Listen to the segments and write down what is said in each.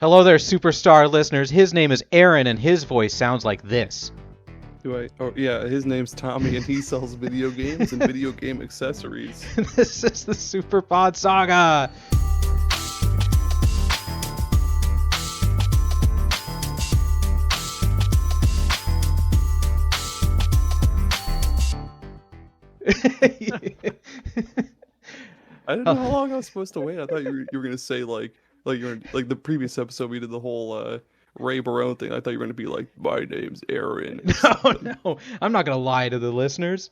Hello there, superstar listeners. His name is Aaron, and his voice sounds like this. Oh yeah, his name's Tommy, and he sells video games and video game accessories. This is the Superpod Saga. I didn't know how long I was supposed to wait. I thought you were gonna say like the previous episode we did the whole Ray Barone thing. I thought you were gonna be like, my name's Aaron. No, I'm not gonna lie to the listeners.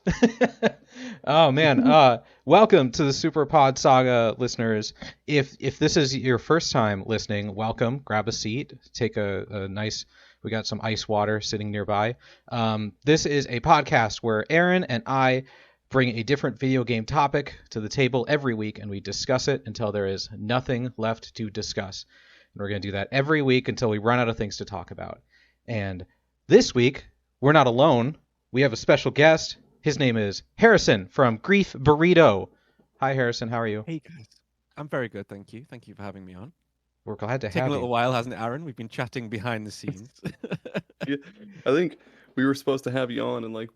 Oh man, welcome to the Superpod Saga, listeners. If this is your first time listening, welcome. Grab a seat, take a nice. We got some ice water sitting nearby. This is a podcast where Aaron and I bring a different video game topic to the table every week, and we discuss it until there is nothing left to discuss. And we're going to do that every week until we run out of things to talk about. And this week, we're not alone. We have a special guest. His name is Harrison from Grief Burrito. Hi, Harrison. How are you? Hey, guys. I'm very good, thank you. Thank you for having me on. We're glad to have you. Taken a little while, hasn't it, Aaron? We've been chatting behind the scenes. Yeah, I think we were supposed to have you on in like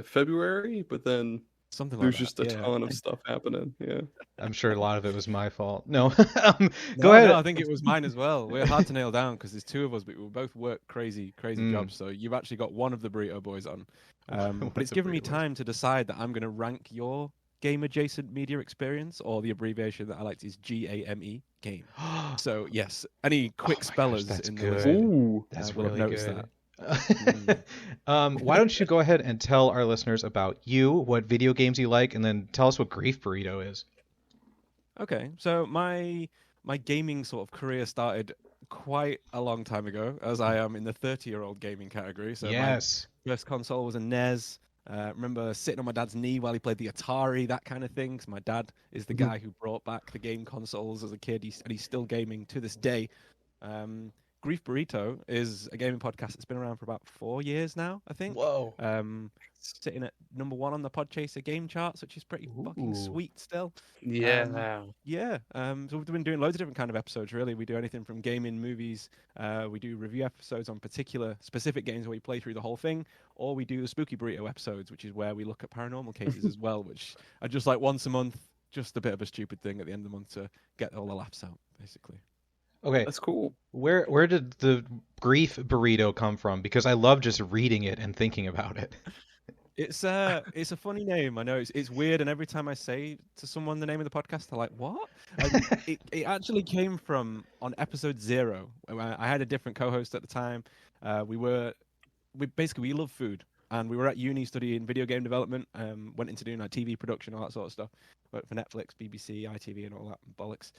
February, but then Something like there's that. just a ton of stuff happening. Yeah, I'm sure a lot of it was my fault. No, Go ahead. No, I think it was mine as well. We're hard to nail down because there's two of us, but we both work crazy jobs. So you've actually got one of the Burrito boys on. But it's given me time to decide that I'm going to rank your game-adjacent media experience, or the abbreviation that I like is GAME, game. So yes, any quick spellers that's in the good. list Ooh, That's will have really noticed good. that. Why don't you go ahead and tell our listeners about you, what video games you like, and then tell us what Grief Burrito is. Okay, so my gaming sort of career started quite a long time ago, as I am in the 30-year-old gaming category. So Yes. my first console was a NES. Remember sitting on my dad's knee while he played the Atari, that kind of thing. 'Cause my dad is the guy who brought back the game consoles as a kid, and he's still gaming to this day. Grief Burrito is a gaming podcast that's been around for about 4 years now, I think. Whoa. Sitting at number 1 on the Podchaser game charts, which is pretty fucking Ooh. sweet still. yeah. Yeah, so we've been doing loads of different kind of episodes, really. We do anything from gaming, movies, we do review episodes on specific games where we play through the whole thing, or we do the Spooky Burrito episodes, which is where we look at paranormal cases as well, which are just like once a month, just a bit of a stupid thing at the end of the month to get all the laughs out, basically. Okay. That's cool. Where did the Grief Burrito come from? Because I love just reading it and thinking about it. It's a funny name. I know it's weird, and every time I say to someone the name of the podcast, they're like, "What?" It actually came from on episode 0. I had a different co-host at the time. We love food, and we were at uni studying video game development. Went into doing like TV production, all that sort of stuff. Worked for Netflix, BBC, ITV, and all that bollocks.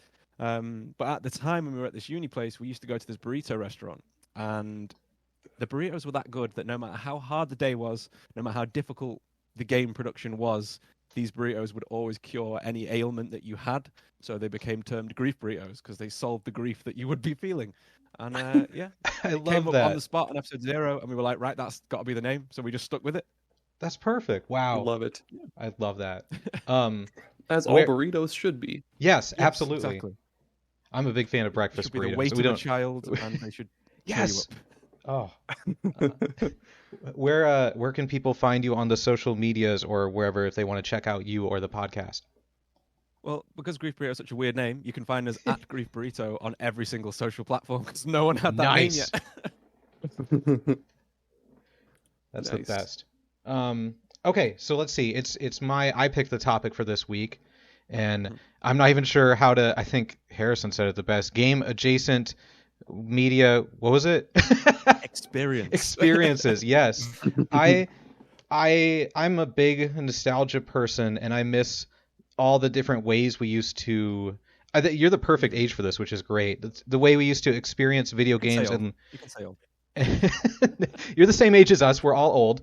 But at the time when we were at this uni place, we used to go to this burrito restaurant, and the burritos were that good that no matter how hard the day was, no matter how difficult the game production was, these burritos would always cure any ailment that you had. So they became termed grief burritos because they solved the grief that you would be feeling. And yeah, I it came love up on that. the spot on episode 0, and we were like, right, that's got to be the name. So we just stuck with it. That's perfect. I Wow. love it. I love that. As all Where- burritos should be. Yes, Yes, absolutely. Exactly. I'm a big fan of It breakfast should be the burritos. weight so of we a don't. child, and they should cheer you Yes. up. Oh. Where can people find you on the social medias or wherever if they want to check out you or the podcast? Well, because Grief Burrito is such a weird name, you can find us at Grief Burrito on every single social platform because no one had that Nice. name yet. That's Nice. the best. Okay, so let's see. I picked the topic for this week, and I'm not even sure how to. I think Harrison said it the best. Game adjacent media. What was it? Experience. Experiences. Yes. I'm a big nostalgia person, and I miss all the different ways we used to. You're the perfect age for this, which is great. The way we used to experience video games, and You can say old. you're the same age as us. We're all old.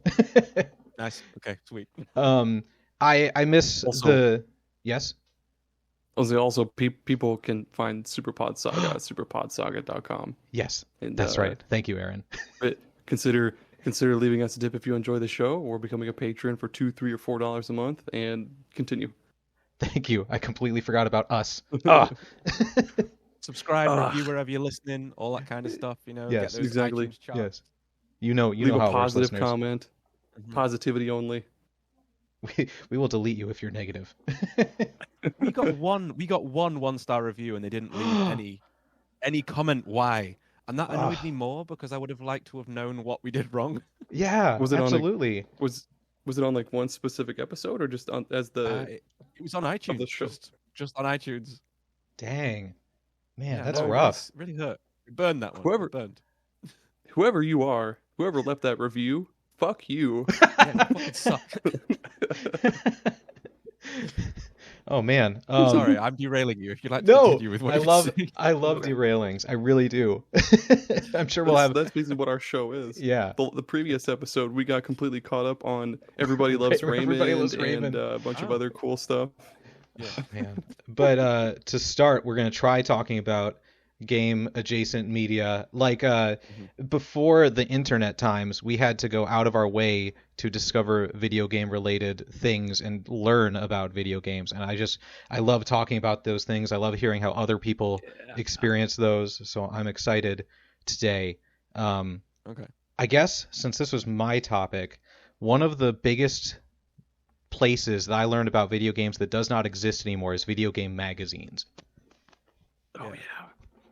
Nice. Okay, sweet. I miss Also- yes. Also, people can find Superpod Saga at superpodsaga.com. Yes, And, that's right. Thank you, Aaron. Consider leaving us a tip if you enjoy the show, or becoming a patron for $2, $3, or $4 a month, and continue. Thank you. I completely forgot about us. Ah. Subscribe, Ah. review wherever you're listening, all that kind of stuff. Yes, get those exactly. iTunes charts. Yes. You know Leave a how it works, positive listeners. comment. Mhm. Positivity only. We will delete you if you're negative. We got one 1-star review, and they didn't leave any comment why, and that annoyed me more because I would have liked to have known what we did wrong. Yeah, Was it on a- absolutely. Was it on like one specific episode or just on as the It was on iTunes. the show? Just on iTunes. Dang. Man, Yeah, that's no, it rough. Really hurt. We burned that one. Whoever- We burned. whoever you are, whoever left that review, fuck you. Yeah, you fucking suck. Oh man. Sorry, I'm derailing you. If you'd like to No, continue with what I you're love saying. derailings. I really do. I'm sure we'll have. That's basically what our show is. Yeah. The previous episode, we got completely caught up on Everybody Loves Raymond, Everybody Loves Raymond. and a bunch of Oh. other cool stuff. Yeah. Man. But to start, we're gonna try talking about game adjacent media. Like before the internet times, we had to go out of our way to discover video game related things and learn about video games. And I love talking about those things. I love hearing how other people experience those. So I'm excited today. Okay. I guess since this was my topic, one of the biggest places that I learned about video games that does not exist anymore is video game magazines. Oh yeah.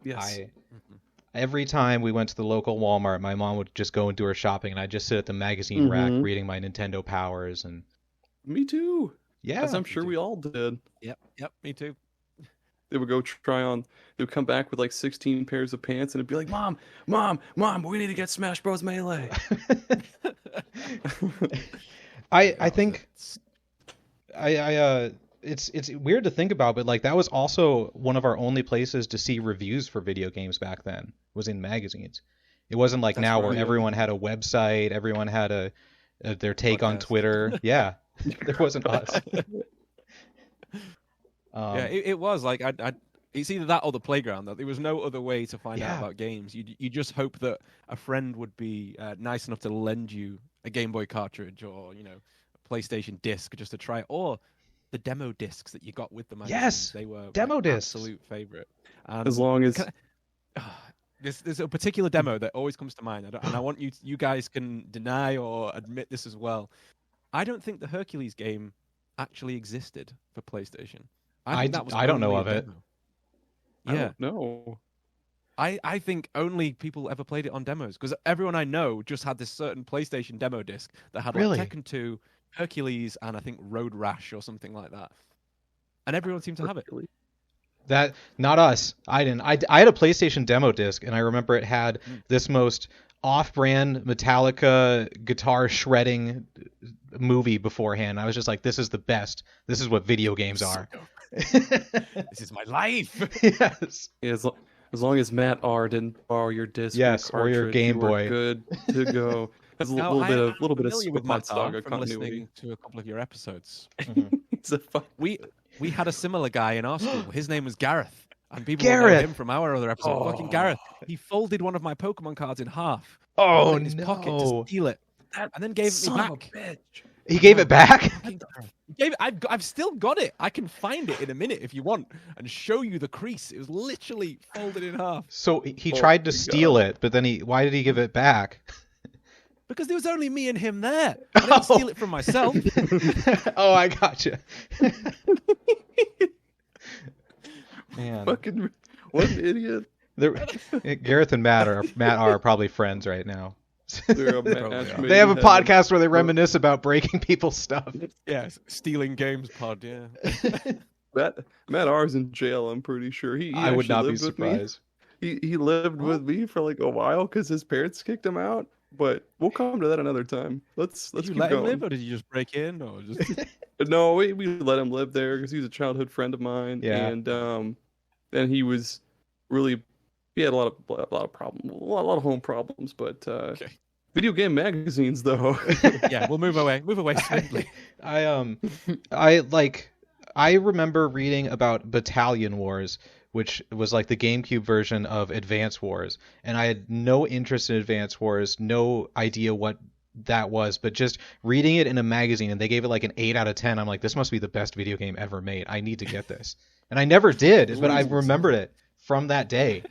Yes. Every time we went to the local Walmart, my mom would just go and do her shopping, and I'd just sit at the magazine rack reading my Nintendo Powers and. Me too. Yeah, As I'm sure we all did. Yep. Me too. They would go try on. They would come back with like 16 pairs of pants, and it'd be like, "Mom, we need to get Smash Bros. Melee." I think it's weird to think about, but like that was also one of our only places to see reviews for video games back then, was in magazines. It wasn't like That's now where right. everyone had a website, everyone had their take on Podcast. Twitter. Yeah, there wasn't us. Yeah, it was like it's either that or the playground. Though there was no other way to find Yeah. out about games. You just hope that a friend would be nice enough to lend you a Game Boy cartridge or a PlayStation disc just to try it, or the demo discs that you got with the magazines. Yes, They were demo my discs. absolute favorite. As long as There's a particular demo that always comes to mind, and I want you guys can deny or admit this as well. I don't think the Hercules game actually existed for PlayStation. think that was I don't know only a of it. demo. I Yeah, don't know. I think only people ever played it on demos, because everyone I know just had this certain PlayStation demo disc that had Really? like Tekken 2, Hercules, and I think Road Rash or something like that, and everyone seemed to have it. That not us. I didn't. I had a PlayStation demo disc, and I remember it had this most off-brand Metallica guitar shredding movie beforehand. I was just like, "This is the best. This is what video games are." This is my life. Yes. Yeah, as long as Matt R didn't borrow your disc, Yes, or your cartridge, Game you were Boy. Good to go. That's a Now, little bit of familiar with Super Pod Matt R Saga from continuity. listening to a couple of your episodes. It's a fuck. We had a similar guy in our school. His name was Gareth. And people will know Gareth! him from our other episode. Oh. Fucking Gareth. He folded one of my Pokemon cards in half. Oh in his pocket to steal it. And then gave it me Son of a back. bitch. He gave it back. Fucking Gareth. He gave it, I've still got it. I can find it in a minute if you want and show you the crease. It was literally folded in half. So he Oh tried to my steal it, but then why did he give it back? Because there was only me and him there. I didn't steal it from myself. Oh, I gotcha. Man, Fucking what an idiot. Gareth and Matt are probably friends right now. They're a Probably match are. made They have a in heaven. podcast where they reminisce about breaking people's stuff. Yeah, stealing games pod, yeah. Matt R's in jail, I'm pretty sure. He I would actually not be lived with me. surprised. He lived with me for like a while because his parents kicked him out. But we'll come to that another time. Let's Did you keep let going. him live, or did you just break in, or just? No, we let him live there because he was a childhood friend of mine. Yeah. And he was really he had a lot of problems, a lot of home problems. But Okay. video game magazines though. Yeah, we'll move away smoothly. I remember reading about Battalion Wars, which was like the GameCube version of Advance Wars, and I had no interest in Advance Wars, no idea what that was, but just reading it in a magazine, and they gave it like an 8 out of 10. I'm like, this must be the best video game ever made. I need to get this, and I never did, but I remembered it from that day.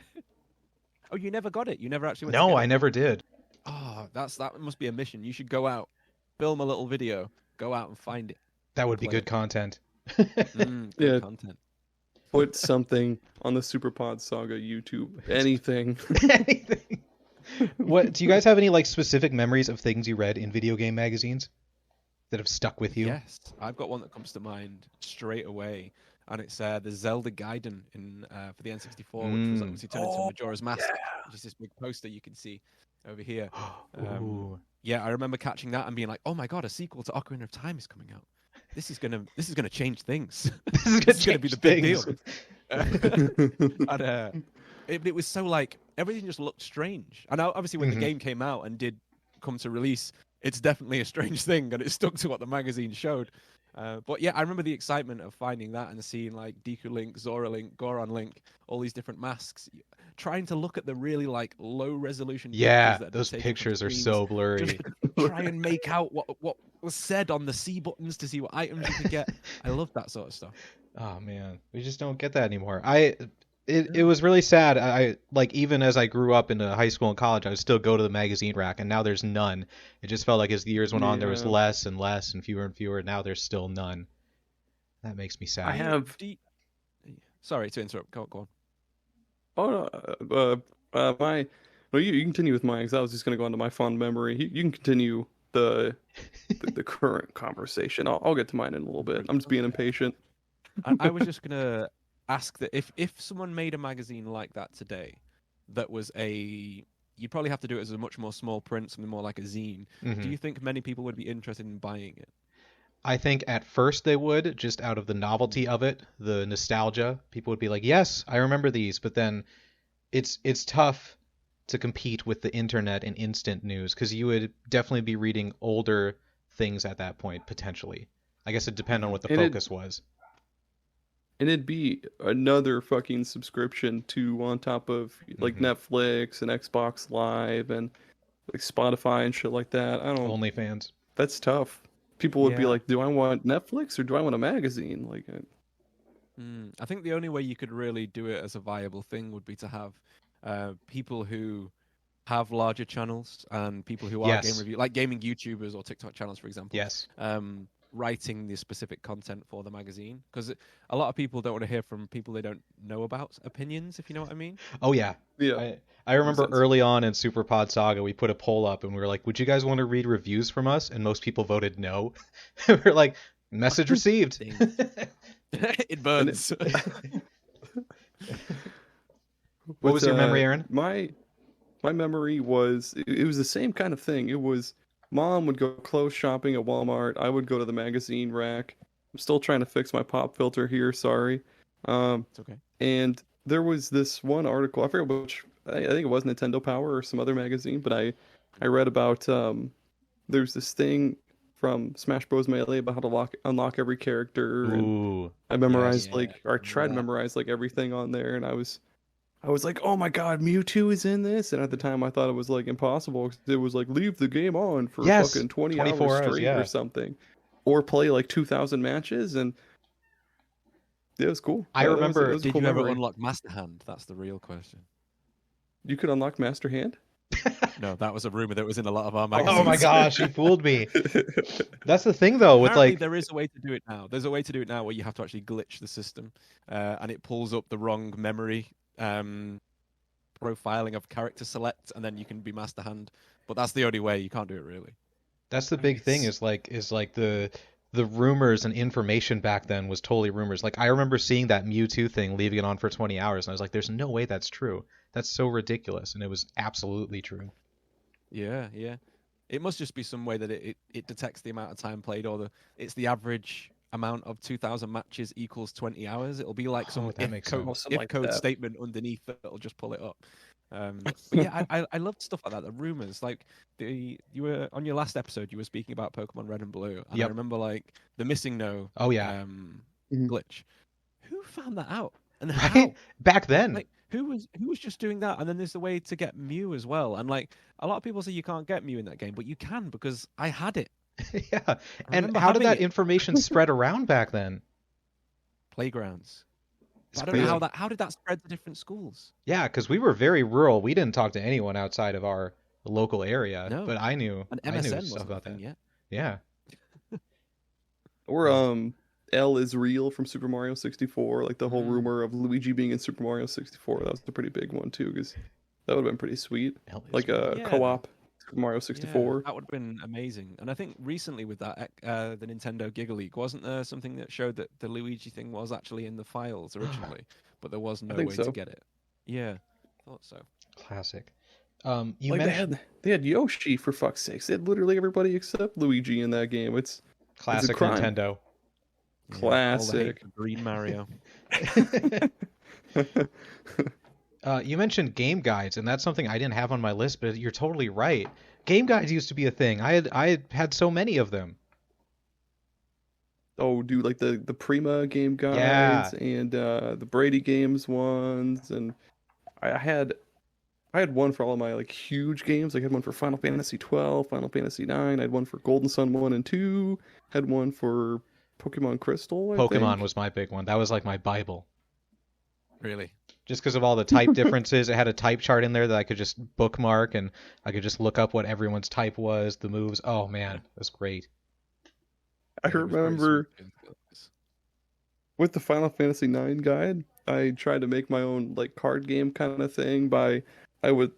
Oh, you never got it? You never actually went to No, get I it? never did. Oh, that must be a mission. You should go out, film a little video, go out and find it. That would be Play good it. content. Good Yeah. content. Put something on the Superpod Saga YouTube. Anything. Anything. What do you guys have any like specific memories of things you read in video game magazines that have stuck with you? Yes, I've got one that comes to mind straight away, and it's the Zelda Gaiden for the N64, which was obviously turned into Majora's Mask, which is this big poster you can see over here. Ooh. Yeah, I remember catching that and being like, "Oh my god, a sequel to Ocarina of Time is coming out. This is gonna change things. This is gonna be the big things. deal." And it was so like everything just looked strange. And obviously when the game came out and did come to release, it's definitely a strange thing, and it stuck to what the magazine showed. But yeah, I remember the excitement of finding that and seeing like Deku Link, Zora Link, Goron Link, all these different masks. Trying to look at the really like low resolution. Yeah, pictures that those they've taken pictures from are screens, so blurry. just to try and make out what was said on the C buttons to see what items you could get. I love that sort of stuff. Oh man, we just don't get that anymore. It was really sad. I like even as I grew up into high school and college, I would still go to the magazine rack, and now there's none. It just felt like as the years went on, there was less and less and fewer and fewer. Now there's still none. That makes me sad. I have. Sorry to interrupt. Go on. Oh no. My. Well, you continue with mine, because I was just going to go into my fond memory. You can continue the current conversation. I'll get to mine in a little bit. I'm just being impatient. I was just gonna ask that if someone made a magazine like that today, that was you'd probably have to do it as a much more small print, something more like a zine. Mhm. Do you think many people would be interested in buying it? I think at first they would, just out of the novelty of it, the nostalgia. People would be like, "Yes, I remember these," but then it's tough to compete with the internet and instant news, because you would definitely be reading older things at that point potentially. I guess it depends on what the focus was. And it'd be another fucking subscription to on top of like Netflix and Xbox Live and like Spotify and shit like that. I don't. OnlyFans. That's tough. People would be like, "Do I want Netflix or do I want a magazine?" Like, I think the only way you could really do it as a viable thing would be to have people who have larger channels and people who are game review, like gaming YouTubers or TikTok channels, for example. Yes. Writing the specific content for the magazine, because a lot of people don't want to hear from people they don't know about opinions, if you know what I mean. Oh yeah. I remember early on in Superpod Saga, we put a poll up and we were like, "Would you guys want to read reviews from us?" And most people voted no. We're like, "Message received." It burns. What was your memory, Aaron? My memory was it was the same kind of thing. It was Mom would go clothes shopping at Walmart. I would go to the magazine rack. I'm still trying to fix my pop filter here. Sorry. It's okay. And there was this one article. I forget which. I think it was Nintendo Power or some other magazine. But I read about there's this thing from Smash Bros. Melee about how to unlock every character. Ooh. And I memorized or I tried to memorize like everything on there, and I was like, "Oh my god, Mewtwo is in this!" And at the time, I thought it was like impossible. It was like, leave the game on for fucking 24 hours straight or something, or play like 2,000 matches, and yeah, it was cool. I remember. Did you ever unlock Master Hand? That's the real question. You could unlock Master Hand? No, that was a rumor that was in a lot of our magazines. Oh my gosh, you fooled me. That's the thing though, with Apparently, like there is a way to do it now. There's a way to do it now where you have to actually glitch the system, and it pulls up the wrong memory profiling of character select, and then you can be Master Hand. But that's the only way. You can't do it really. That's the big thing is like the rumors and information back then was totally rumors. Like I remember seeing that Mewtwo thing, leaving it on for 20 hours, and I was like, "There's no way that's true. That's so ridiculous," and it was absolutely true. Yeah. It must just be some way that it detects the amount of time played, or it's the average amount of 2,000 matches equals 20 hours. It'll be like some if code statement underneath that'll just pull it up. But yeah, I loved stuff like that. The rumors, like you were on your last episode, you were speaking about Pokemon Red and Blue, and I remember like the missing no. Oh yeah. Glitch. Who found that out? And how? Right? Back then. Like, who was just doing that? And then there's the way to get Mew as well. And like a lot of people say you can't get Mew in that game, but you can because I had it. Yeah. And how did that information spread around back then? Playgrounds. But I don't know how did that spread to different schools? Yeah, because we were very rural. We didn't talk to anyone outside of our local area. No. But I knew stuff about that. Yet. Yeah. Or L is real from Super Mario 64. Like the whole rumor of Luigi being in Super Mario 64. That was a pretty big one too, because that would have been pretty sweet. Like a co-op Super Mario 64. Yeah, that would have been amazing. And I think recently with that, the Nintendo Giga Leak, wasn't there something that showed that the Luigi thing was actually in the files originally, but there was no way to get it? Yeah, I thought so. Classic. You mentioned they had Yoshi, for fuck's sakes. They had literally everybody except Luigi in that game. It's classic Nintendo. Classic. Green Mario. You mentioned game guides, and that's something I didn't have on my list, but you're totally right. Game guides used to be a thing. I had so many of them. Oh, dude, like the Prima game guides and the Brady Games ones, and I had one for all of my like huge games. Like I had one for Final Fantasy 12, Final Fantasy 9. I had one for Golden Sun 1 and 2. Had one for Pokemon Crystal. Pokemon was my big one. That was like my Bible. Really? Just because of all the type differences. It had a type chart in there that I could just bookmark, and I could just look up what everyone's type was, the moves. Oh man, that's great. I remember with the Final Fantasy 9 guide, I tried to make my own like card game kind of thing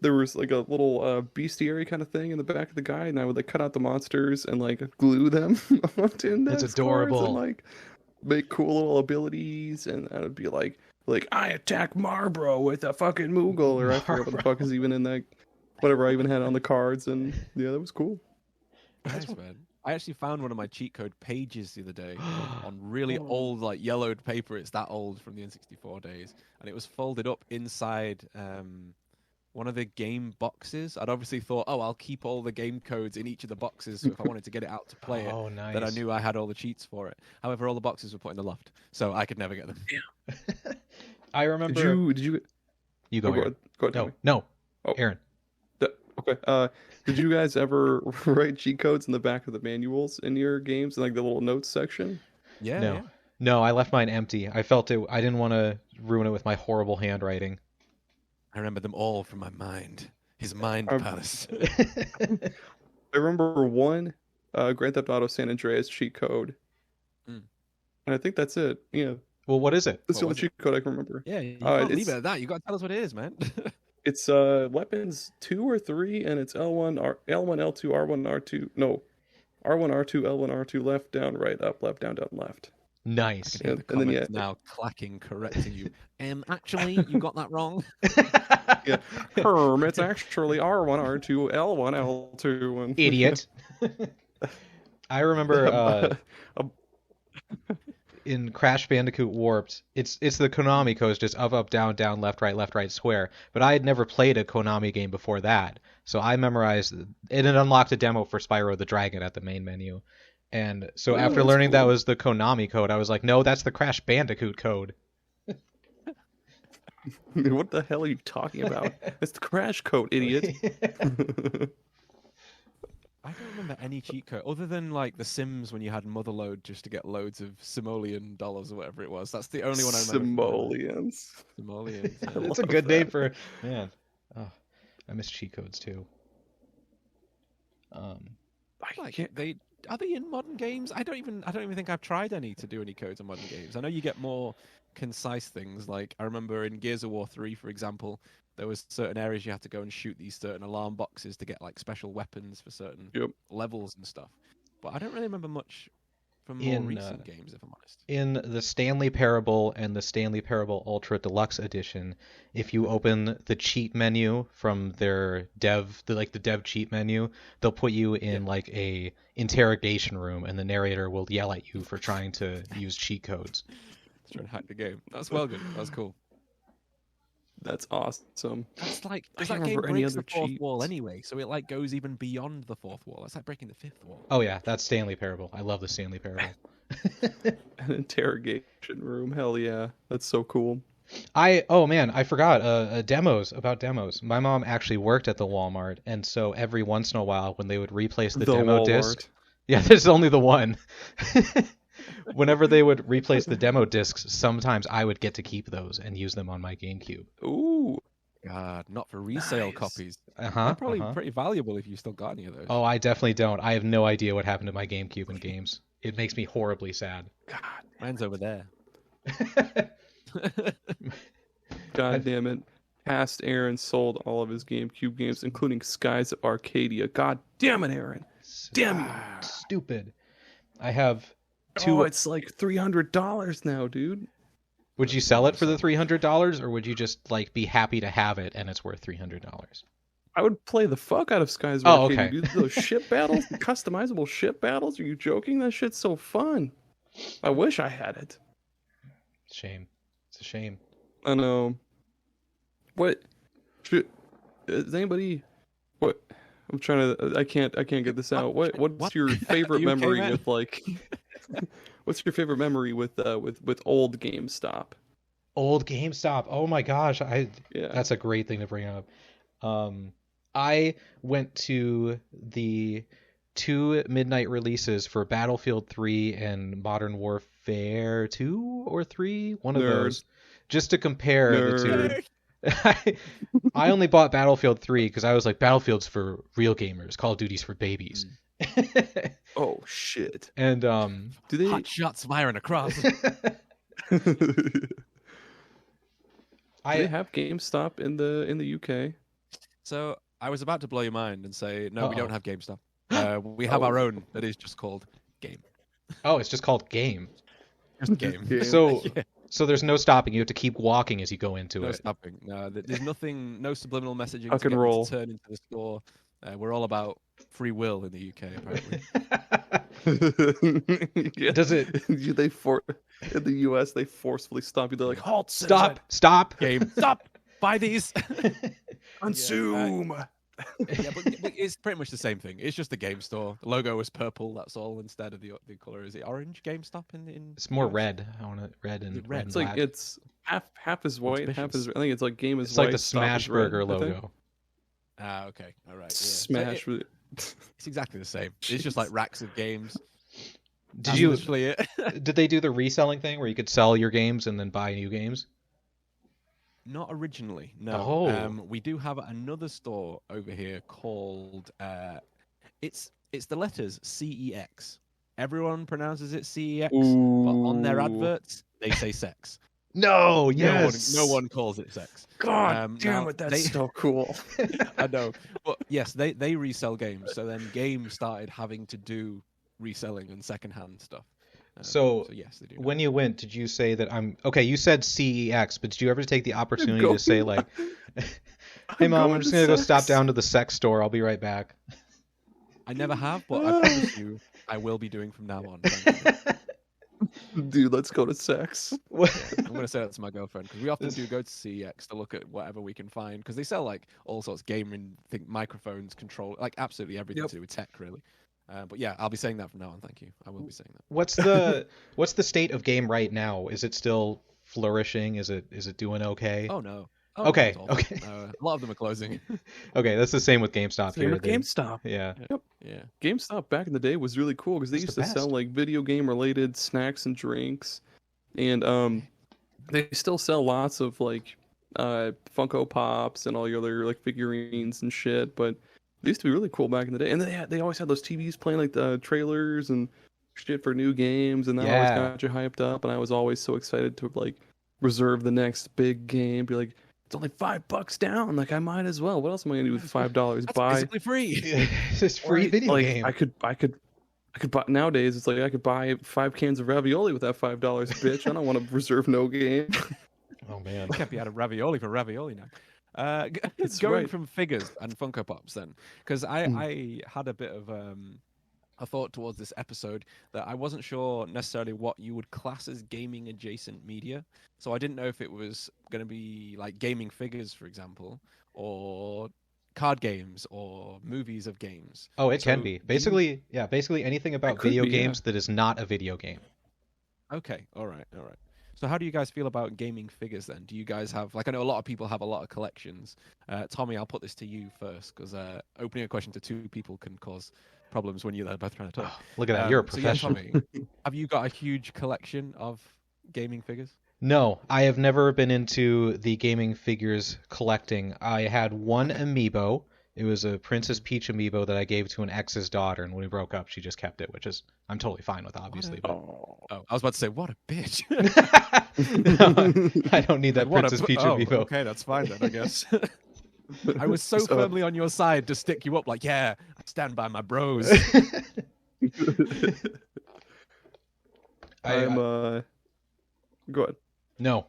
there was like a little bestiary kind of thing in the back of the guide, and I would like cut out the monsters and like glue them onto It's adorable. and like make cool little abilities, and I would be like I attack Marbro with a fucking Moogle, or I forget what the fuck is even in that, whatever I even had on the cards, and yeah, that was cool. Nice, man. I actually found one of my cheat code pages the other day on really old, like yellowed paper. It's that old from the N64 days, and it was folded up inside one of the game boxes. I'd obviously thought, I'll keep all the game codes in each of the boxes, so if I wanted to get it out to play it, nice. then I knew I had all the cheats for it. However, all the boxes were put in the loft, so I could never get them. Yeah. I remember. Did you? You go. Go ahead. No. Aaron. Okay. Did you guys ever write cheat codes in the back of the manuals in your games, in like the little notes section? Yeah. No, I left mine empty. I felt it. I didn't want to ruin it with my horrible handwriting. I remember them all from my mind. His mind palace. I remember one Grand Theft Auto San Andreas cheat code, and I think that's it. Yeah. Well, what is it? That's the only cheat code I can remember. Yeah, you can't leave it at that. You got to tell us what it is, man. It's weapons 2 or 3, and it's L1, L1, L2, R1, R2. No, R1, R2, L1, R2, left, down, right, up, left, down, down, left. Nice. And then now clacking, correcting you. Actually, you got that wrong. Yeah. It's actually R1, R2, L1, L2. And... Idiot. I remember in Crash Bandicoot Warped, it's the Konami codes, just up, down, down, left, right, square. But I had never played a Konami game before that, so I memorized it. It unlocked a demo for Spyro the Dragon at the main menu. And so after learning that was the Konami code, I was like, no, that's the Crash Bandicoot code. What the hell are you talking about? It's the Crash code, idiot. I don't remember any cheat code other than like The Sims when you had Motherload just to get loads of simoleon dollars or whatever it was. That's the only one I remember. Simoleons. Simoleons. Yeah. It's a good name for man. Oh, I miss cheat codes too. Are they in modern games? I don't even think I've tried any to do any codes on modern games. I know you get more concise things. Like I remember in Gears of War 3, for example, there was certain areas you had to go and shoot these certain alarm boxes to get like special weapons for certain levels and stuff. But I don't really remember much from more recent games, if I'm honest. In the Stanley Parable and the Stanley Parable Ultra Deluxe Edition, if you open the cheat menu from their dev cheat menu, they'll put you in like a interrogation room, and the narrator will yell at you for trying to use cheat codes. Trying to hack the game. That's well good. That's cool. That's awesome. That's like, does that game breaks the fourth wall anyway? So it like goes even beyond the fourth wall. That's like breaking the fifth wall. Oh yeah, that's Stanley Parable. I love the Stanley Parable. An interrogation room. Hell yeah, that's so cool. I forgot demos. My mom actually worked at the Walmart, and so every once in a while when they would replace the demo Walmart. disc, yeah, there's only the one. Whenever they would replace the demo discs, sometimes I would get to keep those and use them on my GameCube. Ooh. God, not for resale Nice. copies. Uh-huh. They're probably pretty valuable if you still got any of those. Oh, I definitely don't. I have no idea what happened to my GameCube and games. It makes me horribly sad. God. Mine's over there. God damn it. Past Aaron sold all of his GameCube games, including Skies of Arcadia. God damn it, Aaron. Damn you. Stupid. I have two. Oh, it's like $300 now, dude. Would you sell it for the $300, or would you just like be happy to have it and it's worth $300? I would play the fuck out of Skies of Oh, Arcadia. okay. Dude, those ship battles, the customizable ship battles. Are you joking? That shit's so fun. I wish I had it. Shame. It's a shame. I know. What? Is anybody? What? I'm trying to. I can't get this out. What's your favorite You okay, memory man? with like? What's your favorite memory with old GameStop? Old GameStop. Oh my gosh, Yeah. that's a great thing to bring up. I went to the 2 midnight releases for Battlefield 3 and Modern Warfare 2 or 3, one of Nerd. those, just to compare the two. Nerd. I only bought Battlefield 3 because I was like, Battlefield's for real gamers, Call of Duty's for babies. Oh shit. And Do they? Hot shots firing across. Do I they have GameStop in the UK? So I was about to blow your mind and say, no, we Uh-oh. don't have GameStop. We have our own that is just called Game. oh, it's just called Game. Just Game. Game. So Yeah. so there's no stopping. You have to keep walking as you go into No it. stopping. No, there's nothing, no subliminal messaging Tuck to and get me roll. to turn into the store. We're all about free will in the UK, apparently. Yeah. Does it in the US they forcefully stop you. They're like, halt, stop? Game. Stop! Buy these! consume. Yeah, but it's pretty much the same thing. It's just a game store. The logo is purple, that's all, instead of the color. Is it orange GameStop in It's more US? red. I want it red and Red. red and It's like black. it's half is white, half is. I think it's like game is It's white. like the stop Smash is red, Burger I think. logo. Ah, okay. All right. Yeah. Smash. So it's exactly the same. It's just like racks of games. Did That's you? literally it. Did they do the reselling thing where you could sell your games and then buy new games? Not originally, no. Oh. We do have another store over here called it's the letters CEX. Everyone pronounces it CEX, but on their adverts they say sex. No. Yes. No one calls it sex. God damn now it, that's they- so cool. I know, but yes, they resell games. So then games started having to do reselling and secondhand stuff. So yes, they do. When you went, did you say that I'm okay? You said CEX, but did you ever take the opportunity Go- to say like, "Hey mom, I'm going just to gonna go sex." stop down to the sex store. I'll be right back." I never have, but I promise you, I will be doing from now on. Thank you. Dude, let's go to sex. I'm gonna say that to my girlfriend because we often do go to CEX to look at whatever we can find because they sell like all sorts of gaming, microphones, control, like absolutely everything Yep. to do with tech, really. But yeah, I'll be saying that from now on. Thank you. I will be saying that. What's the state of game right now? Is it still flourishing? Is it doing okay? Oh no. Okay, it's awful. okay. A lot of them are closing. Okay, that's the same with GameStop Same here. with GameStop. Yeah. Yeah. GameStop back in the day was really cool because they It's used the to sell best. like video game related snacks and drinks, and they still sell lots of like Funko Pops and all your other like figurines and shit. But they used to be really cool back in the day, and they always had those TVs playing like the trailers and shit for new games, and that always Yeah. got you hyped up. And I was always so excited to like reserve the next big game. Be like, it's only $5 down. Like I might as well. What else am I gonna do with $5? That's Buy basically free. It's just free Right, video like, game. I could buy nowadays. It's like I could buy 5 cans of ravioli with that $5, bitch. I don't want to reserve no game. Oh man. Can't be out of ravioli for ravioli now. That's Going right. from figures and Funko Pops then, because I had a bit of a thought towards this episode that I wasn't sure necessarily what you would class as gaming adjacent media. So I didn't know if it was going to be like gaming figures, for example, or card games or movies of games. Oh, it can So be. do Basically anything about could video be, yeah. games that is not a video game. Okay, all right. So how do you guys feel about gaming figures then? Do you guys have, like, I know a lot of people have a lot of collections. Tommy, I'll put this to you first, because opening a question to two people can cause problems when you're both trying to talk. Oh, look at that, you're a professional. So yeah, Tommy, have you got a huge collection of gaming figures? No, I have never been into the gaming figures collecting. I had one amiibo. It was a Princess Peach amiibo that I gave to an ex's daughter, and when we broke up, she just kept it, which is I'm totally fine with, obviously. Oh, I was about to say, what a bitch. No, I don't need that Princess Peach amiibo. Okay, that's fine then, I guess. I was so firmly on your side to stick you up, like, yeah, I stand by my bros. Go ahead. No.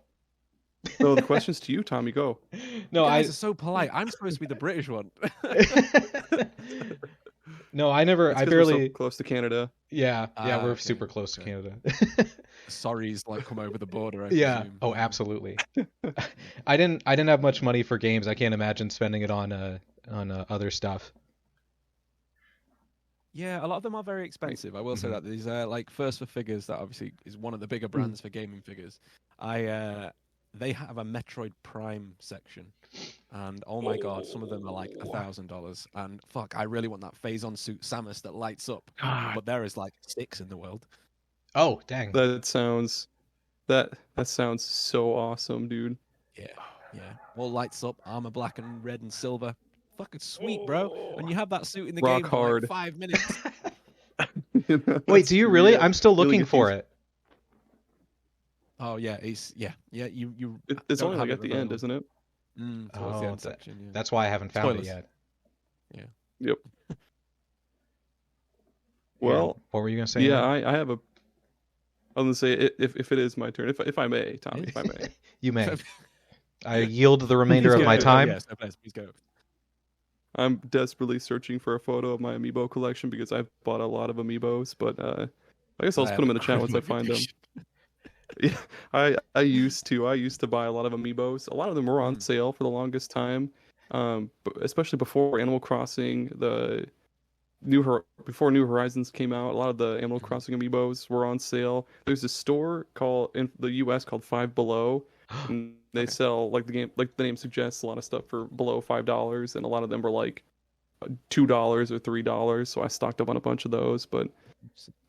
No, the question's to you, Tommy. Go. No, you guys are so polite. I'm supposed to be the British one. No, I never. That's I 'cause barely. we're so close to Canada. Yeah, we're okay, super close to Canada. Sorry's like come over the border. I Yeah. presume. Oh, absolutely. I didn't have much money for games. I can't imagine spending it on other stuff. Yeah, a lot of them are very expensive. I will say that these like First for Figures, that obviously is one of the bigger brands for gaming figures. They have a Metroid Prime section, and oh my god, some of them are like $1,000. And fuck, I really want that Phazon suit Samus that lights up, but there is like 6 in the world. Oh, dang. That sounds so awesome, dude. Yeah, all lights up, armor black and red and silver. Fucking sweet, bro. And you have that suit in the Rock game hard. for like 5 minutes. Wait, do you really? I'm still looking for it. Oh yeah, it's you. It's don't only have like it at the end, available. isn't it? Towards the end that- section. Yeah. That's why I haven't found Spoilers. it yet. Yep. Well, what were you gonna say? yeah, Ian? I have a. I'm gonna say if it is my turn, if I may, Tommy, if I may. You may. I yield the remainder of my time. Yes, please go. I'm desperately searching for a photo of my amiibo collection because I've bought a lot of amiibos, but I guess I'll just put them in the chat once I find them. Yeah, I used to buy a lot of amiibos. A lot of them were on sale for the longest time, especially before Animal Crossing, before New Horizons came out. A lot of the Animal Crossing amiibos were on sale. There's a store in the U.S. called Five Below, and they sell like the name suggests a lot of stuff for below $5, and a lot of them were like $2 or $3. So I stocked up on a bunch of those, but.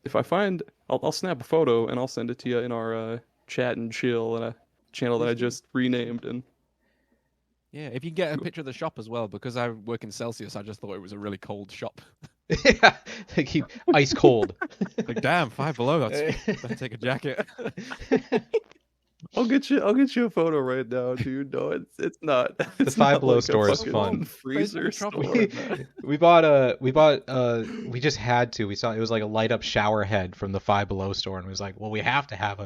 If I find, I'll snap a photo and I'll send it to you in our chat and chill and a channel that I just renamed. And Yeah, if you can get a picture of the shop as well, because I work in Celsius, I just thought it was a really cold shop. Yeah, they keep ice cold. Like, damn, 5 below. Better take a jacket. I'll get you a photo right now, dude. No, it's not. The Five Below store is fun. Freezer store. We just had to. We saw it was like a light up shower head from the Five Below store, and we was like, well, we have to have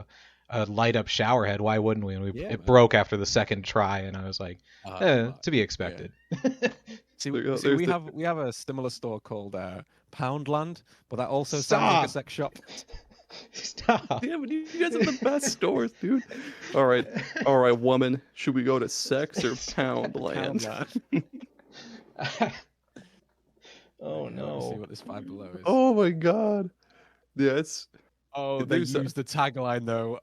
a light up shower head. Why wouldn't we? And it broke after the second try, and I was like, to be expected. Yeah. See, we have a similar store called Poundland, but that also sounds like a sex shop. Stop. Yeah, but you guys have the best stores, dude. All right, woman. Should we go to Sex or Poundland? Oh no. See what this Five Below is. Oh my god. Yeah, it's. Oh, they use the tagline though.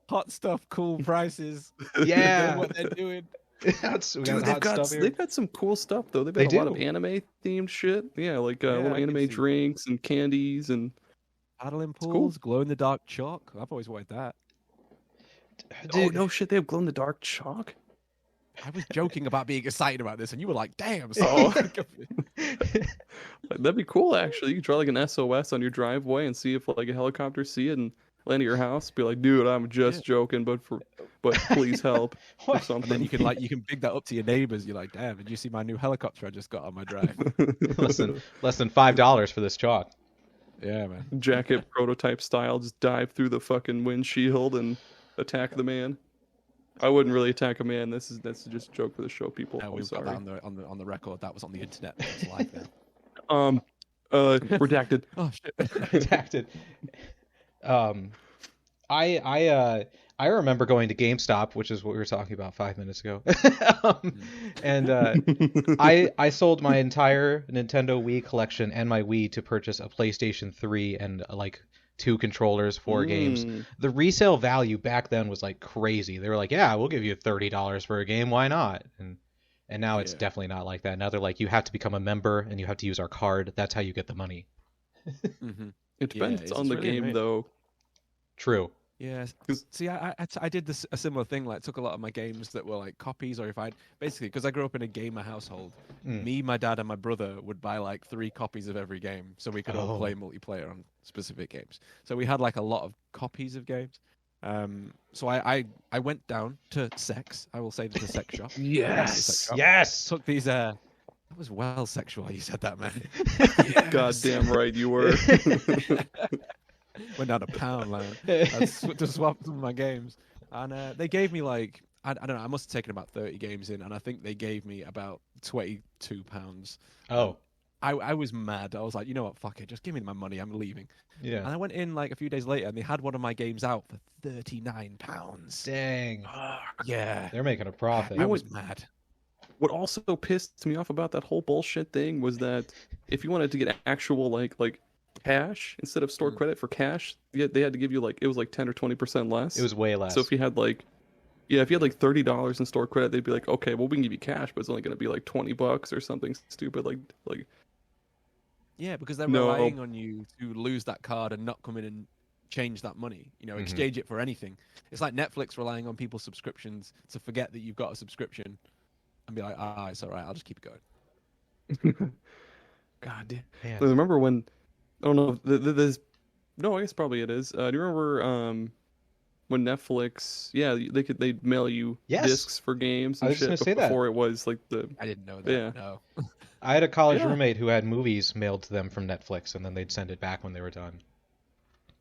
Hot stuff, cool prices. Yeah. What they're doing. Dude, they've got some cool stuff though. They've got a lot of anime themed shit. Yeah, like little anime drinks and candies and paddling pools, glow in the dark chalk. I've always wanted that. Oh no shit, they have glow in the dark chalk. I was joking about being excited about this, and you were like, "Damn!" That'd be cool actually. You could draw like an SOS on your driveway and see if like a helicopter see it and land at your house. Be like, dude, I'm just joking, but please help or something. And then you can big that up to your neighbors. You're like, "Damn, did you see my new helicopter I just got on my drive?" less than $5 for this chalk. Yeah, man. Jacket prototype style, just dive through the fucking windshield and attack the man. I wouldn't really attack a man. That's just a joke for the show, people. We've got that on the record. That was on the internet. It's live now. Redacted. Oh shit. Redacted. I remember going to GameStop, which is what we were talking about 5 minutes ago. And I sold my entire Nintendo Wii collection and my Wii to purchase a PlayStation 3 and like 2 controllers, 4 games. The resale value back then was like crazy. They were like, yeah, we'll give you $30 for a game. Why not? And now it's definitely not like that. Now they're like, you have to become a member and you have to use our card. That's how you get the money. It depends on the game, though. True. Yeah. See, I did a similar thing. Like, took a lot of my games that were like copies, or if I basically, because I grew up in a gamer household, me, my dad, and my brother would buy like 3 copies of every game, so we could all play multiplayer on specific games. So we had like a lot of copies of games. So I went down to Sex. I will say the sex shop. Yes. Took these. That was well sexual. You said that, man. Goddamn right you were. Went down to Pound Land to swap some of my games, and they gave me like I don't know. I must have taken about 30 games in, and I think they gave me about £22. Oh. I was mad. I was like, you know what? Fuck it. Just give me my money. I'm leaving. Yeah. And I went in like a few days later, and they had one of my games out for £39. Dang. Yeah. They're making a profit. I was mad. What also pissed me off about that whole bullshit thing was that if you wanted to get actual like cash instead of store credit for cash, they had to give you like it was like 10 or 20% less. It was way less. So if you had like $30 in store credit, they'd be like, okay, well we can give you cash, but it's only going to be like $20 or something stupid like. Yeah, because they're relying on you to lose that card and not come in and change that money. You know, exchange it for anything. It's like Netflix relying on people's subscriptions to forget that you've got a subscription and be like, it's all right, I'll just keep it going. God damn. Man. I remember when, I don't know, there's, no, I guess probably it is. Do you remember when Netflix, they'd mail you discs for games and shit before it was like the... I didn't know that, no. I had a college roommate who had movies mailed to them from Netflix, and then they'd send it back when they were done.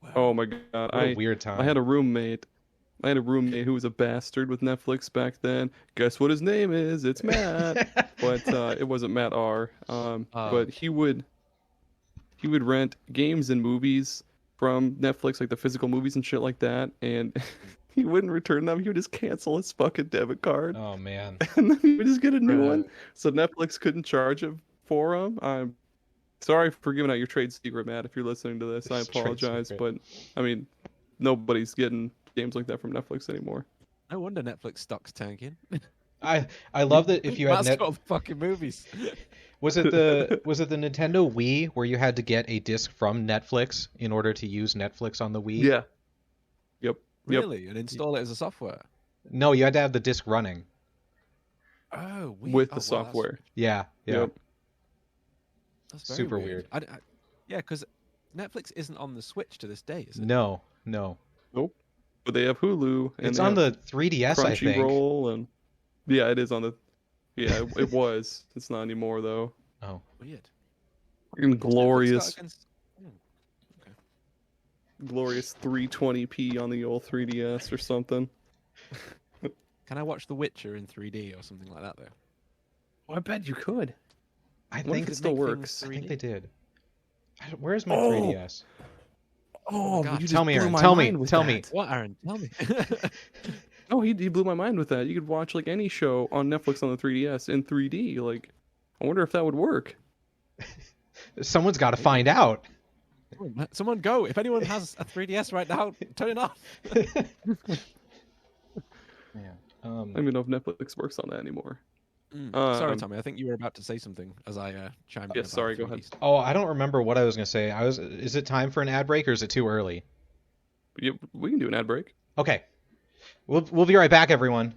Wow. Oh my god. What a weird time. I had a roommate who was a bastard with Netflix back then. Guess what his name is? It's Matt. But it wasn't Matt R. But he would rent games and movies from Netflix, like the physical movies and shit like that, and he wouldn't return them. He would just cancel his fucking debit card. Oh man. And then he would just get a new one. So Netflix couldn't charge him for him. I'm sorry for giving out your trade secret, Matt, if you're listening to this. I apologize, but I mean, nobody's getting games like that from Netflix anymore. No wonder Netflix stock's tanking. I love that if you had fucking movies. Was it the Nintendo Wii where you had to get a disc from Netflix in order to use Netflix on the Wii? Yeah. Yep. Really? And install it as a software? No, you had to have the disc running. Oh, weird. With the software. Yeah. Yep. That's very super weird. Yeah, because Netflix isn't on the Switch to this day, is it? No. Nope. But they have Hulu. And it's on the 3DS, I think. Crunchyroll and yeah, it is on the. Yeah, it was. It's not anymore though. Oh, weird. Fucking glorious. Glorious 320p on the old 3DS or something. Can I watch The Witcher in 3D or something like that though? Oh, I bet you could. I think it still works. I think they did. Where's my 3DS? Oh, God. Tell me, Aaron. Tell me. What, Aaron? Tell me. Oh, he blew my mind with that. You could watch like any show on Netflix on the 3DS in 3D. Like, I wonder if that would work. Someone's got to find out. Someone go. If anyone has a 3DS right now, turn it off. Yeah. I don't even know if Netflix works on that anymore. Sorry, Tommy. I think you were about to say something as I chimed in. Yes, sorry. Go ahead. Oh, I don't remember what I was going to say. Is it time for an ad break or is it too early? Yeah, we can do an ad break. Okay. We'll be right back, everyone.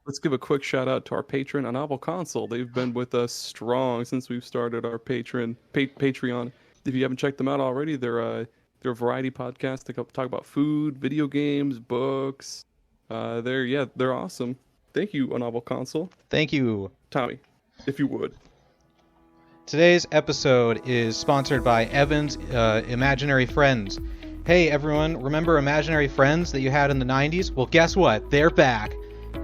Let's give a quick shout out to our patron, A Novel Console. They've been with us strong since we've started our Patreon. If you haven't checked them out already, they're a variety podcast. They talk about food, video games, books. They're awesome. Thank you, A Novel Console. Thank you, Tommy, if you would. Today's episode is sponsored by Evan's Imaginary Friends. Hey everyone, remember Imaginary Friends that you had in the 90s? Well, guess what? They're back.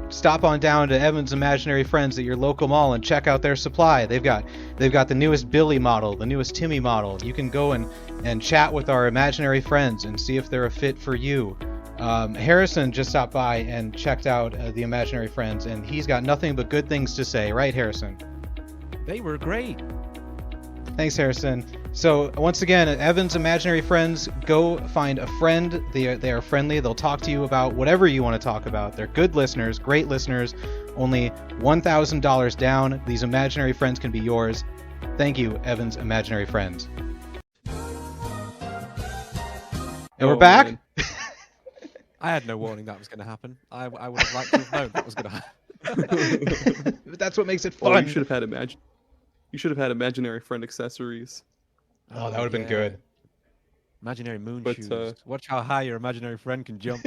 Stop on down to Evan's Imaginary Friends at your local mall and check out their supply. They've got the newest Billy model, the newest Timmy model. You can go and chat with our imaginary friends and see if they're a fit for you. Harrison just stopped by and checked out the Imaginary Friends, and he's got nothing but good things to say. Right, Harrison? They were great. Thanks, Harrison. So once again, Evan's imaginary friends, go find a friend. They are friendly. They'll talk to you about whatever you want to talk about. They're good listeners, great listeners. Only $1,000 down. These imaginary friends can be yours. Thank you, Evan's imaginary friends. And we're back. Man. I had no warning that was going to happen. I would have liked to have known that was going to happen. But that's what makes it Oh, fun. you should have had imaginary friend accessories. Oh, that would have been good. Imaginary moon But, shoes. Watch how high your imaginary friend can jump.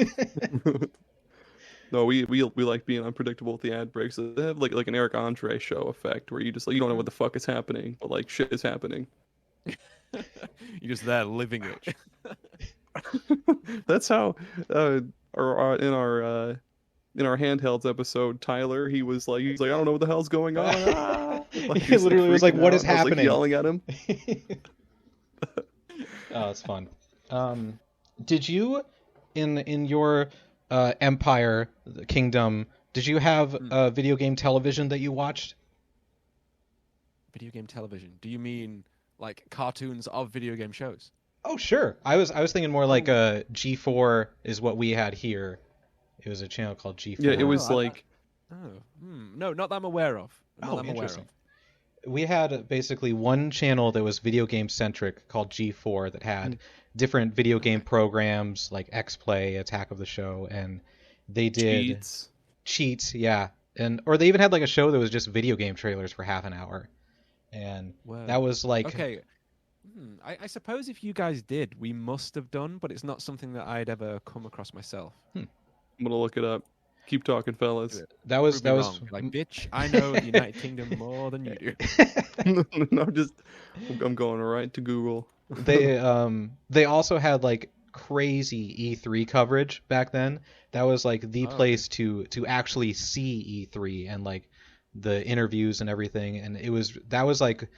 No, we like being unpredictable with the ad breaks. So they have like an Eric Andre show effect where you just like you don't know what the fuck is happening, but like shit is happening. You're just there living it. That's how in our handhelds episode, Tyler, he was like I don't know what the hell's going on. Ah! Like, He literally was like, freaking "What out. is I was, happening?" like, yelling at him. Oh, it's fun. Did you, in your empire, kingdom, did you have a video game television that you watched? Video game television? Do you mean like cartoons of video game shows? Oh, sure. I was thinking more like a G4 is what we had here. It was a channel called G4. Yeah, it was like. No, not that I'm aware of. Not Oh, that I'm aware interesting. of. We had basically one channel that was video game centric called G4 that had different video game programs like X-Play, Attack of the Show, and they did cheats, yeah. Or they even had like a show that was just video game trailers for half an hour. And that was like okay. I suppose if you guys did, we must have done, but it's not something that I'd ever come across myself. I'm gonna look it up. Keep talking, fellas. That was wrong. Like, bitch, I know the United Kingdom more than you do. No, I'm going right to Google. They also had like crazy E3 coverage back then. That was like the place to actually see E3 and like the interviews and everything. And that was like,